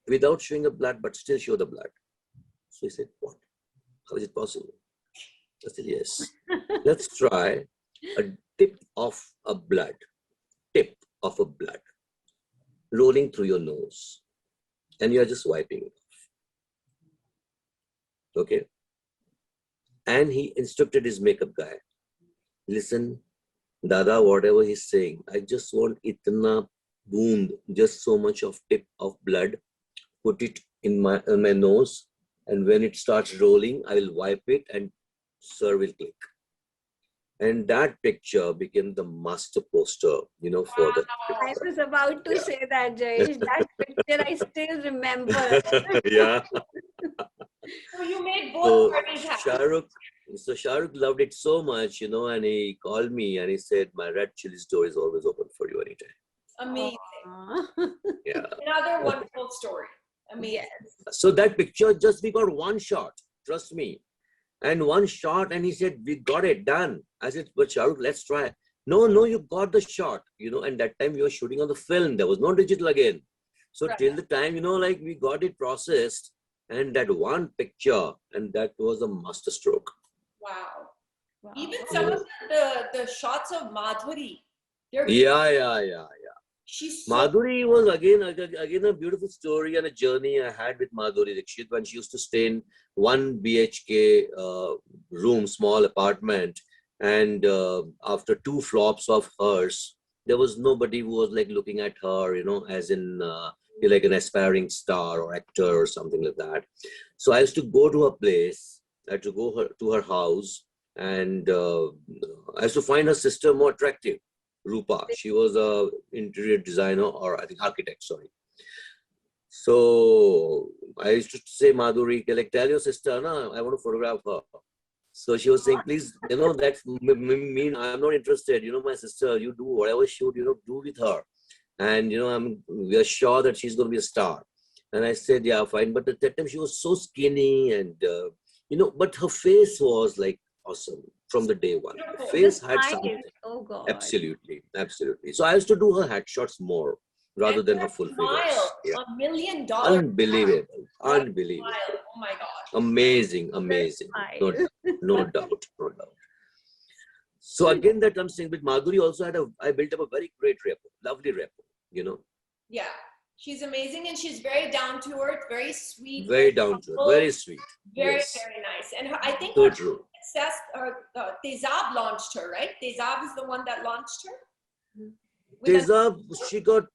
C: without showing the blood, but still show the blood? So he said, what? How is it possible? I said, yes. Let's try a tip of a blood, rolling through your nose. And you're just wiping it off. Okay. And he instructed his makeup guy, listen, Dada, whatever he's saying, I just want itna boond, just so much of tip of blood, put it in my nose, and when it starts rolling, I will wipe it and sir will click. And that picture became the master poster, you know, for the.
B: I was about to say that, Jayesh. That picture I still remember.
C: Yeah.
A: So you made both parties happy.
C: Shah Rukh loved it so much, you know, and he called me and he said, my red chili store is always open for you anytime.
A: Amazing.
C: Yeah.
A: Another wonderful story. Amazing.
B: Yes.
C: So that picture, just we got one shot, trust me. And one shot, and he said, we got it done. I said, but Shah Rukh, let's try. No, you got the shot, you know, and that time we were shooting on the film. There was no digital again. So
A: Right.
C: till the time, you know, like we got it processed, and that one picture, and that was a master stroke.
A: Wow.
B: Wow.
A: Even some of the shots of Madhuri.
C: Yeah.
A: She's so
C: Madhuri was again a beautiful story and a journey I had with Madhuri Dixit when she used to stay in 1 BHK room, small apartment. And after 2 flops of hers, there was nobody who was like looking at her, you know, as in like an aspiring star or actor or something like that. So I used to go to her place. I had to go to her house, and I used to find her sister more attractive. Rupa. She was a interior designer, or I think architect, sorry. So I used to say, Madhuri, like, tell your sister, na, I want to photograph her. So she was saying, please, you know, that mean I'm not interested. You know, my sister, you do whatever shoot, you know, do with her. And, you know, we are sure that she's going to be a star. And I said, yeah, fine. But at that time, she was so skinny and, you know, but her face was like awesome. from the day one.
A: Beautiful.
C: Her face
B: The
C: had
B: smile.
C: something.
B: Oh God.
C: Absolutely, absolutely. So I used to do her headshots more rather
A: And
C: than
A: her
C: her full figures.
A: smile,
C: Yeah.
A: $1 million.
C: Unbelievable,
A: What
C: unbelievable,
A: smile. Oh my gosh.
C: amazing,
B: The
C: amazing. No
B: smile.
C: doubt, no doubt, no doubt. So again, that I'm saying with Madhuri also I built up a very great rapport, lovely rapport, you know,
A: Yeah. She's amazing and she's very down to earth, very sweet,
C: very down to earth,
A: humble,
C: very sweet.
A: very,
C: Yes,
A: very nice. And I think
C: so
A: her
C: true.
A: success, Tezab launched her, right? Tezab is the one that launched her. With an-
C: Tezab, she got,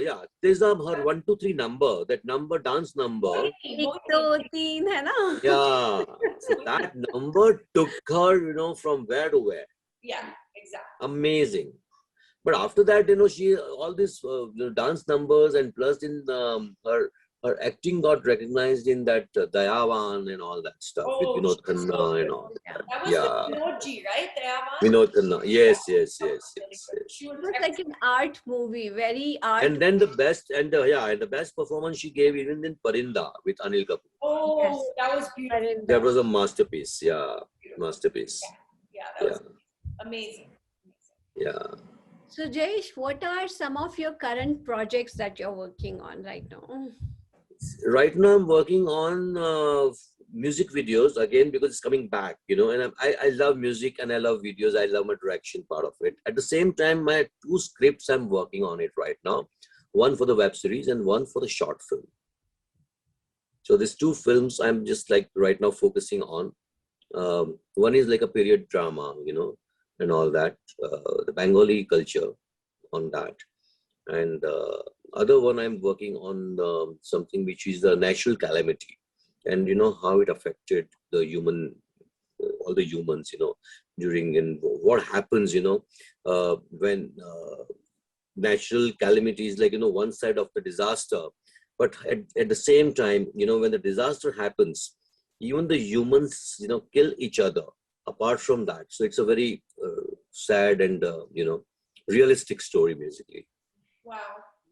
C: yeah, Tezab, her 1, 2, 3 number, that number, dance number.
B: एक दो तीन है ना?
C: Yeah, so that number took her, you know, from where to where.
A: Yeah, exactly.
C: Amazing. But after that, you know, she, all these dance numbers and plus in her acting got recognized in that Dayavan and all that stuff with
A: Oh,
C: Vinod
A: she was so
C: Khanna
A: good.
C: and all.
A: That was
C: Yeah,
A: with Vinod ji, right? Dayavan?
C: Vinod Khanna. Yes, yes,
A: That
C: yes,
A: was really
C: yes,
A: good.
C: yes.
A: She was
B: It was like an art movie, very art.
C: And then the best, and yeah, and the best performance she gave even in Parinda with Anil Kapoor.
A: Oh,
B: Yes.
A: that was beautiful.
B: Parinda.
C: That was a masterpiece. Yeah,
A: Beautiful.
C: masterpiece.
A: Yeah, that was amazing.
C: Yeah.
B: So Jayesh, what are some of your current projects that you're working on right now?
C: Right now I'm working on music videos again because it's coming back, you know, and I love music and I love videos. I love my direction part of it. At the same time, my 2 scripts I'm working on it right now, one for the web series and one for the short film. So these 2 films I'm just like right now focusing on. One is like a period drama, you know, and all that, the Bengali culture on that. And other one I'm working on something which is the natural calamity, and you know how it affected the human, all the humans, you know, during, and what happens, you know, when natural calamities, like, you know, one side of the disaster, but at the same time, you know, when the disaster happens, even the humans, you know, kill each other apart from that. So it's a very sad and you know, realistic story basically.
A: Wow.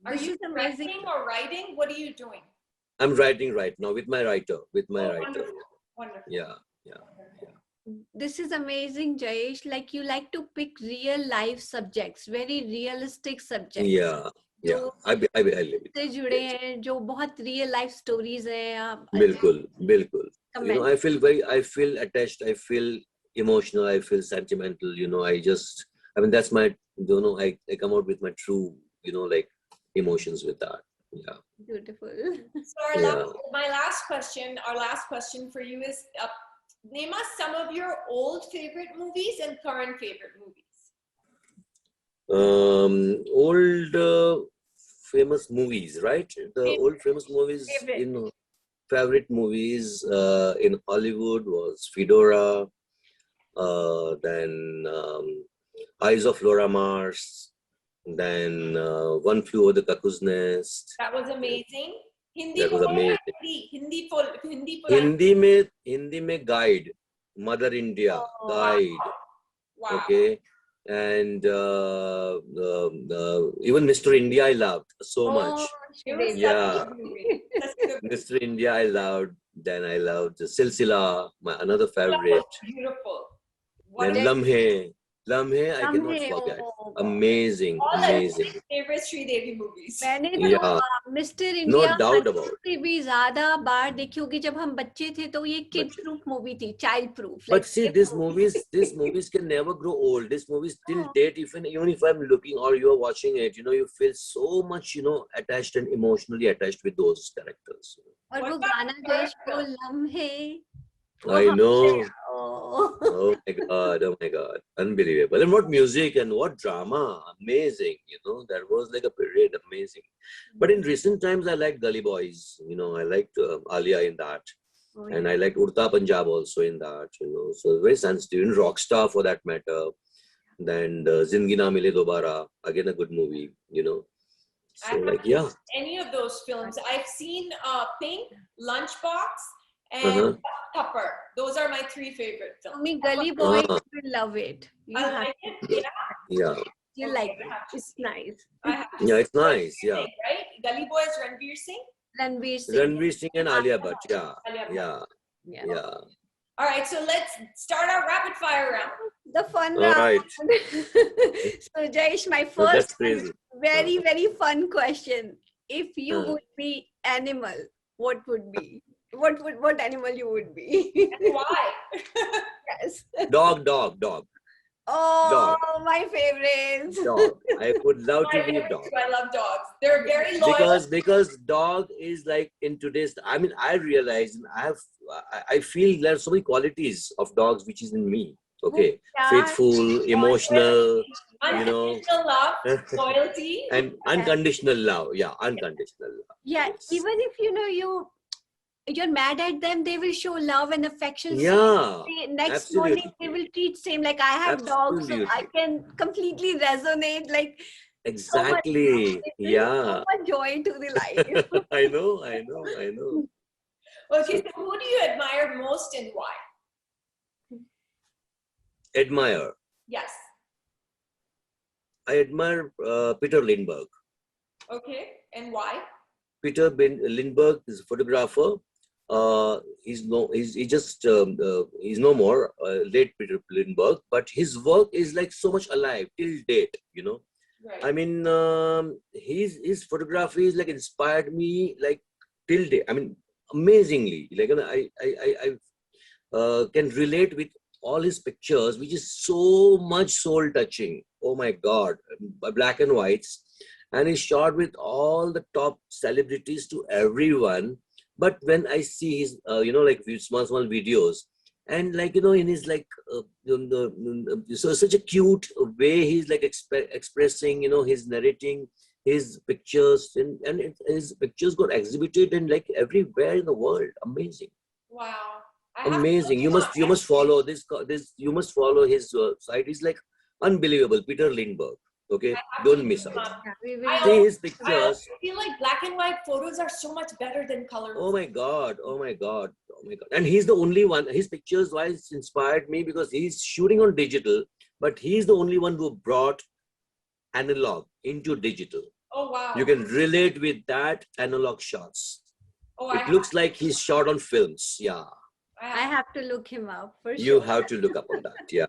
A: Are
B: This
A: you
B: is amazing.
A: directing or writing? What are you doing?
C: I'm writing right now with my writer,
A: Wonderful. Wonderful.
C: Yeah.
B: This is amazing, Jayesh. Like you like to pick real life subjects, very realistic subjects.
C: Yeah.
B: जो
C: I live it.
B: से जुड़े हैं, जो बहुत real life stories हैं, आप
C: Bilkul. You know,
B: comment.
C: I feel attached, I feel emotional, I feel sentimental, you know, I mean, that's my, you know, I come out with my true, you know, like emotions with that. Yeah.
B: Beautiful.
A: So
C: Yeah.
A: my last question, our last question for you is, name us some of your old favorite movies and current favorite movies.
C: Old famous movies, right? The old famous movies
B: Favorite.
C: in favorite movies in Hollywood was Fedora, then Eyes of Laura Mars, then One Flew Over the Cuckoo's Nest.
A: That was amazing. Hindi
C: That was
A: बोलो या
C: amazing.
A: Hindi
C: Hindi में Guide, Mother India,
B: Oh,
C: Guide.
A: Wow.
C: Okay. And even Mr. India I loved so much.
A: It was such a
C: Yeah.
A: good movie. Such a good movie.
C: Mr. India I loved. Then I loved Silsila, my another
A: That was
C: favorite.
A: beautiful. What
C: Then
A: a,
C: Lamhe I cannot
B: Lamhe,
C: forget.
B: oh God.
C: Amazing,
A: all
C: amazing.
A: my favorite Sri Devi movies.
B: मैंने तो
C: Yeah,
B: mister
C: no
B: India
C: doubt about it.
B: से भी ज्यादा बार देखी होगी जब हम बच्चे थे तो ये किड
C: बच्चे।
B: प्रूफ मूवी थी child proof
C: But see, these movies can never grow old. These movies till
B: Oh.
C: date, even if I'm looking or you're watching it, you know, you feel so much, you know, attached and emotionally attached with those characters.
B: और
A: What
B: वो
A: about
B: गाना
A: your
B: Jayesh वो
A: film?
B: लम्हे
C: I know.
B: Oh.
C: Oh my God. Unbelievable. And what music and what drama. Amazing. You know, that was like a period. Amazing. But in recent times, I liked Gully Boys. You know, I liked Alia in that.
B: Oh,
C: And
B: yeah.
C: I liked Urta Punjab also in that, you know. So very sensitive. And Rockstar for that matter. Then Zindagi Na Mile Dobara. Again, a good movie, you know.
A: I
C: So
A: haven't
C: like, yeah.
A: seen any of those films. I've seen Pink, Lunchbox, and
C: Uh-huh.
A: Tupper. Those are my 3 favorite
B: For
A: films.
B: me, Gully Boy,
C: Ah.
B: you will love it. You
A: I
B: have
A: like it. Yeah.
C: Yeah.
B: you
A: Okay,
B: like
A: I
B: it.
A: have to
B: It's
A: see
B: nice.
A: I have to
C: Yeah,
A: see
C: it's nice.
A: Ranveer
C: Yeah.
A: Singh, right? Gully Boy is Ranveer Singh.
B: Ranveer Singh.
C: Ranveer Singh and Alia Bhatt. Yeah.
A: Alia Bhatt.
C: Yeah.
B: Yeah.
C: Yeah.
A: All right, so let's start our rapid fire round.
B: The fun
C: All
B: round.
C: right.
B: So Jayesh, my
C: So that's
B: first
C: crazy.
B: very, very fun question. If you
C: Uh.
B: would be animal, what would be? What animal you would be?
A: And why?
B: Yes.
C: Dog.
B: Oh,
C: Dog.
B: my favorite.
C: Dog. I would love
A: My
C: to be a
A: favorite
C: dog.
A: too. I love dogs. They're very loyal.
C: Because dog is like in today's, I mean, I realize and I feel there are so many qualities of dogs which is in me. Okay.
B: Yeah.
C: Faithful, emotional, you know,
A: Unconditional love, loyalty.
C: and unconditional love. Yeah, unconditional love.
B: Yeah,
C: Yes.
B: even if you're mad at them, they will show love and affection.
C: Yeah,
B: Next morning
C: absolutely.
B: they will treat same. Like I have dogs, so I
C: Absolutely.
B: can completely resonate. Like so much,
C: Exactly.
B: it brings
C: Yeah.
B: so much joy to the life.
C: I know.
A: Okay, so who do you admire most and why?
C: Admire.
A: Yes.
C: I admire Peter Lindbergh.
A: Okay, and why?
C: Peter Lindbergh is a photographer. He's no more, late Peter Lindbergh, but his work is like so much alive till date, you know.
A: Right.
C: I mean, his photography is like inspired me like till date. I mean, amazingly. Like, you know, I can relate with all his pictures, which is so much soul touching. Oh my God, black and whites, and he's shot with all the top celebrities to everyone. But when I see his, like small videos, and like in his like so such a cute way he's like expressing, his narrating his pictures, and his pictures got exhibited in like everywhere in the world. Amazing.
A: Wow.
C: Amazing. You must follow this. You must follow his site. He's like unbelievable. Peter Lindbergh. Okay, don't miss out. See his pictures.
A: I feel like black and white photos are so much better than color.
C: Oh my God. And he's the only one. His pictures, why it's inspired me, because he's shooting on digital, but he's the only one who brought analog into digital.
A: Oh wow.
C: You can relate with that analog shots.
A: Oh,
C: it looks like he's shot on films. Yeah.
B: I have to look him up for sure.
C: You have to look up on that. Yeah.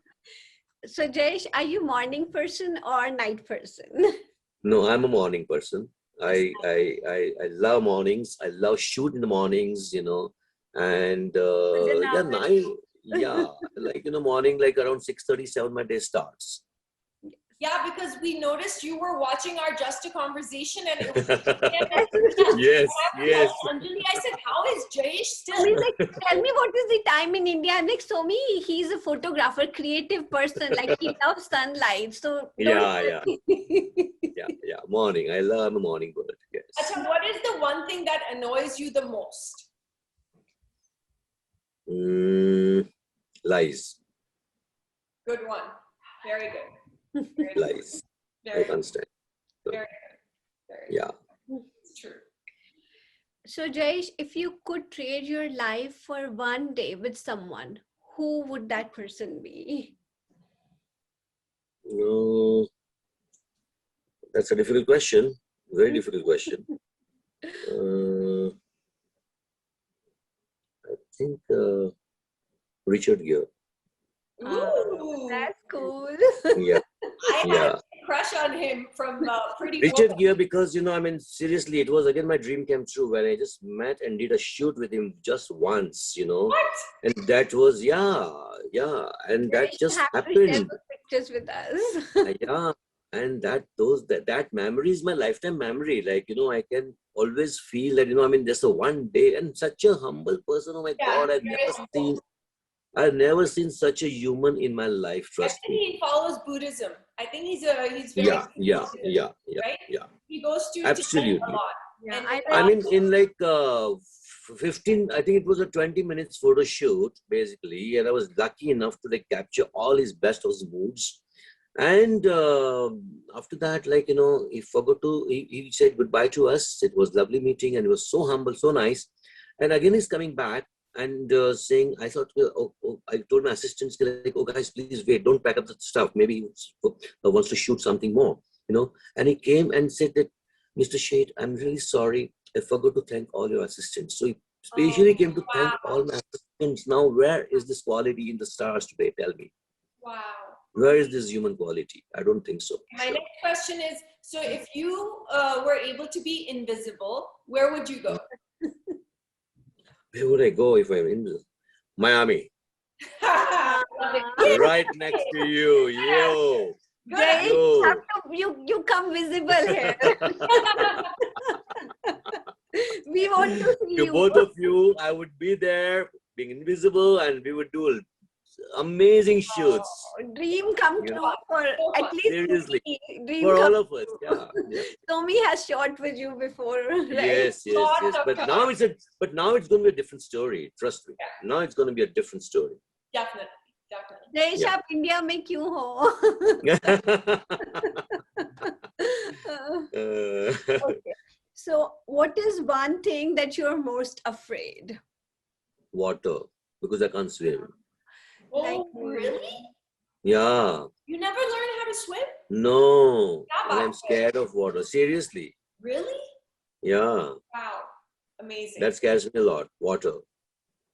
B: So Jayesh, are you morning person or night person?
C: No, I'm a morning person. I love mornings. I love shoot in the mornings, and morning, like around 6:37, my day starts.
A: Yeah, because we noticed you were watching our Just a Conversation, and it was
C: yes.
A: Anjali, I said, how is Jayesh still?
B: He's like, tell me what is the time in India? I'm like, so he's a photographer, creative person. Like he loves sunlight. So
C: yeah. Morning. I'm a morning bird. Yes.
A: Achha, what is the one thing that annoys you the most?
C: Lies.
A: Good one. Very good.
C: Lies. I can't stand.
A: Very good.
C: Yeah.
A: It's true.
B: So Jayesh, if you could trade your life for one day with someone, who would that person be?
C: No, that's a difficult question. Very difficult question. I think Richard Gere.
A: Ooh,
B: that's cool.
C: Yeah.
A: I had a crush on him from Pretty
C: Richard Gere, because seriously, it was again my dream came true when I just met and did a shoot with him just once,
A: What?
C: and that was and that just happened.
B: Pictures with us.
C: Yeah, and that memory is my lifetime memory. Like I can always feel that just a one day, and such a humble person. Oh my God, I've never seen such a human in my life. Trust me.
A: I think he follows Buddhism. I think he's very
C: right?
A: Yeah. He goes to
C: absolutely
A: a lot.
B: Yeah,
C: I mean, in like 15, I think it was a 20 minutes photo shoot basically, and I was lucky enough to like capture all his best of his moods. And after that, he forgot to. He said goodbye to us. It was lovely meeting, and he was so humble, so nice. And again, he's coming back and saying, I thought, I told my assistants, like, oh guys, please wait, don't pack up the stuff. Maybe he wants to shoot something more, And he came and said that, Mr. Sheth, I'm really sorry. I forgot to thank all your assistants. So he Specially came to thank
A: wow.
C: all my assistants. Now, where is this quality in the stars today? Tell me.
A: Wow.
C: Where is this human quality? I don't think so.
A: My
C: Sure.
A: next question is, so if you were able to be invisible, where would you go?
C: Where would I go if I'm in Miami?
A: Love it.
C: Right next to you. Yo.
B: Jayesh,
C: Yo.
B: you come visible here. We want to see
C: To
B: you.
C: both of you, I would be there being invisible and we would do amazing shoots.
B: Dream come
C: You
B: true
C: know,
B: for at least
C: seriously.
B: me. Dream
C: For
B: come
C: all of us. Yeah. Yeah.
B: Somi has shot with you before, right?
C: Yes, yes,
A: Lots
C: yes.
A: of
C: But now it's going to be a different story. Trust me. Now it's going to be a different story.
A: Definitely, definitely.
B: Jayesh,
C: Yeah.
B: आप India में क्यों हो? Okay. So, what is one thing that you're most afraid?
C: Water, because I can't swim.
B: Like,
A: Oh, really?
C: Yeah.
A: You never learned how to swim?
C: No.
A: Yeah,
C: And I'm
A: but-
C: scared of water. Seriously.
A: Really?
C: Yeah.
A: Wow. Amazing.
C: That scares me a lot. Water.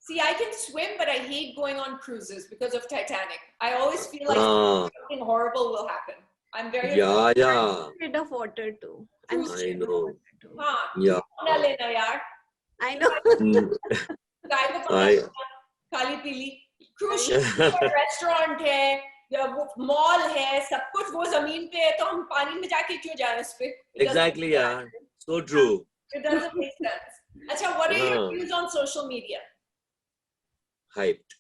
A: See, I can swim, but I hate going on cruises because of Titanic. I always feel like
C: Ah.
A: something horrible will happen. I'm very
C: Yeah, yeah.
B: afraid of water too. I'm
C: I
B: scared of
C: know.
B: water too.
A: हाँ,
C: Yeah.
A: ना लेना यार.
B: I know.
C: Mm.
A: गाय को पकड़
C: I-
A: लेना, खाली पीली. Cruise ship है, restaurant है, या वो mall है, सब कुछ वो जमीन पे है, तो हम पानी में जाके क्यों जाए उस पे? It doesn't
C: Exactly,
A: make
C: yeah.
A: sense.
C: So true.
A: It doesn't make sense. Acha, what are your
C: हाँ.
A: views on social media?
C: Hyped.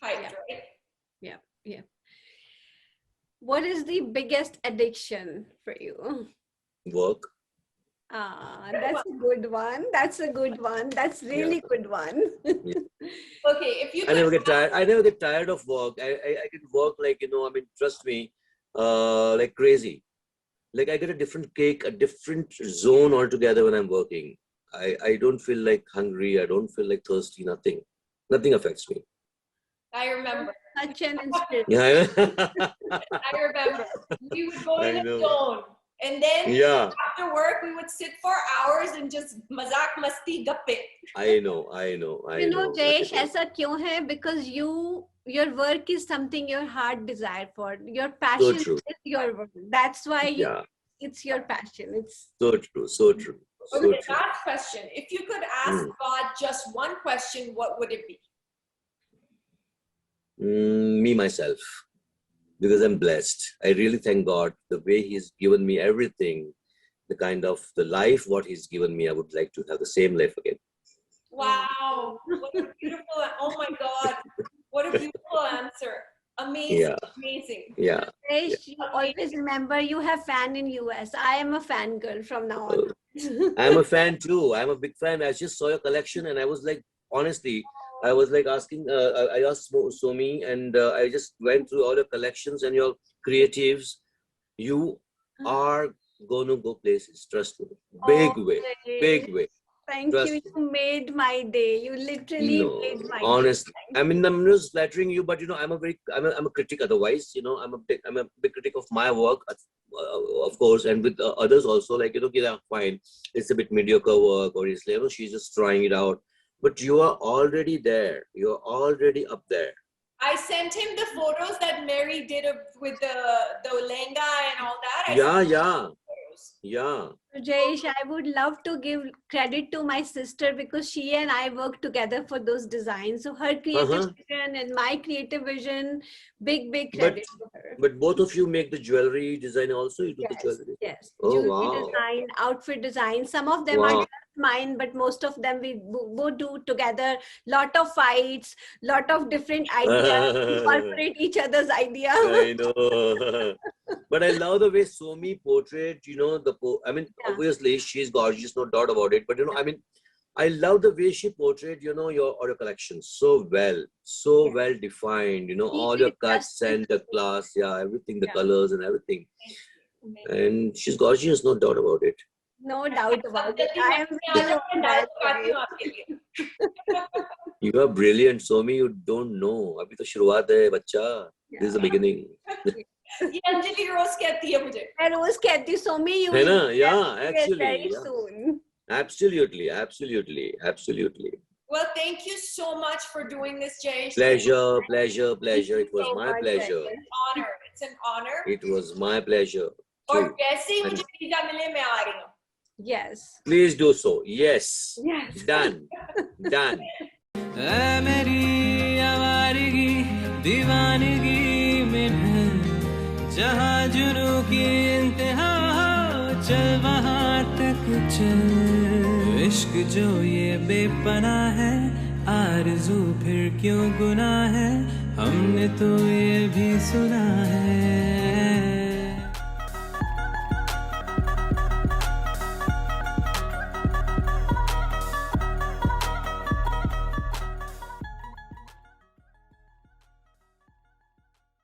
A: Hyped,
B: Yeah.
A: right?
B: Yeah. What is the biggest addiction for you?
C: Work.
B: That's a good one. That's a good one. That's really good one.
A: Okay, if you
C: I never
A: could
C: get tired. I never get tired of work. I can work like, I mean, trust me, like crazy. Like I get a different kick, a different zone altogether when I'm working. I don't feel like hungry. I don't feel like thirsty. Nothing. Nothing affects me.
A: I remember.
B: Such an inspiration.
C: Yeah.
A: I remember. We would go
C: I
A: in a
C: know.
A: zone. And then
C: Yeah.
A: after work, we would sit for hours and just mazak masti gappe.
C: I know.
B: You know, Jayesh, ऐसा क्यों है? Because your work is something your heart desire for. Your passion
C: true.
B: is your work. That's why
C: Yeah.
B: it's your passion. It's
C: So true. So true. So
A: Okay,
C: true.
A: last question. If you could ask God just one question, what would it be?
C: Me, myself. Because I'm blessed. I really thank God the way He's given me everything, the kind of the life what He's given me. I would like to have the same life again.
A: Wow. What a beautiful, oh my God. What a beautiful answer. Amazing.
C: Yeah.
A: Amazing.
C: Yeah.
B: Jayesh, you always remember you have fan in US. I am a fangirl from now on.
C: I'm a fan too. I'm a big fan. I just saw your collection and I was like, honestly, I was like asking, I asked Somi and I just went through all your collections and your creatives. You are going to go places, trust me. Big way, big way.
B: Thank
C: Trust
B: you. You made my day. You literally
C: No,
B: made my
C: honestly,
B: day.
C: I mean, I'm not flattering you, but I'm a critic otherwise, I'm a big critic of my work, of course, and with others also, like, yeah, fine, it's a bit mediocre work, or it's, she's just trying it out, but you are already there. You're already up there.
A: I sent him the photos that Mary did with the lehenga and all that.
C: Yeah.
B: Jayesh, I would love to give credit to my sister because she and I worked together for those designs. So her creative vision and my creative vision, big credit to her.
C: But both of you make the jewelry design also? You do the jewelry?
B: Yes.
C: Oh,
B: Jewelry
C: wow.
B: design, outfit design. Some of them are just mine, but most of them we both do together. Lot of fights, lot of different ideas, incorporate each other's idea.
C: I know. But I love the way Somi portrayed, obviously she's gorgeous, no doubt about it. But, I love the way she portrayed, your collection so well defined, all your cuts and the class, everything, the colors and everything. And she's gorgeous, no doubt about it.
B: No doubt about it. I am with you on that.
C: You are brilliant, Somi. You don't know. Abhi to shuruaat hai, bacha. This is the beginning.
A: ये अंजलि रोज कहती है मुझे.
B: I always कहती हूँ, Somi, you
C: है
B: will
C: ना?
B: be
C: Yeah,
B: there
C: actually.
B: very
C: Yeah.
B: soon.
C: Absolutely, absolutely, absolutely.
A: Well, thank you so much for doing this, Jayesh.
C: Pleasure, pleasure, pleasure. It was
B: So
C: my
B: much,
C: pleasure.
A: It's an honor. It's an honor.
C: It was my pleasure.
A: और
C: too.
A: जैसे ही
C: And
A: मुझे visa मिले मैं आ रही हूँ.
B: Yes.
C: please do so. Yes.
B: Yes.
C: Done. Done.
D: ऐ मेरी आवारगी दीवानगी में ढल जहाँ जुनू की इंतहा हो चल वहाँ तक चल इश्क जो ये बेपना है आरज़ू फिर क्यों गुनाह है हमने तो ये भी सुना है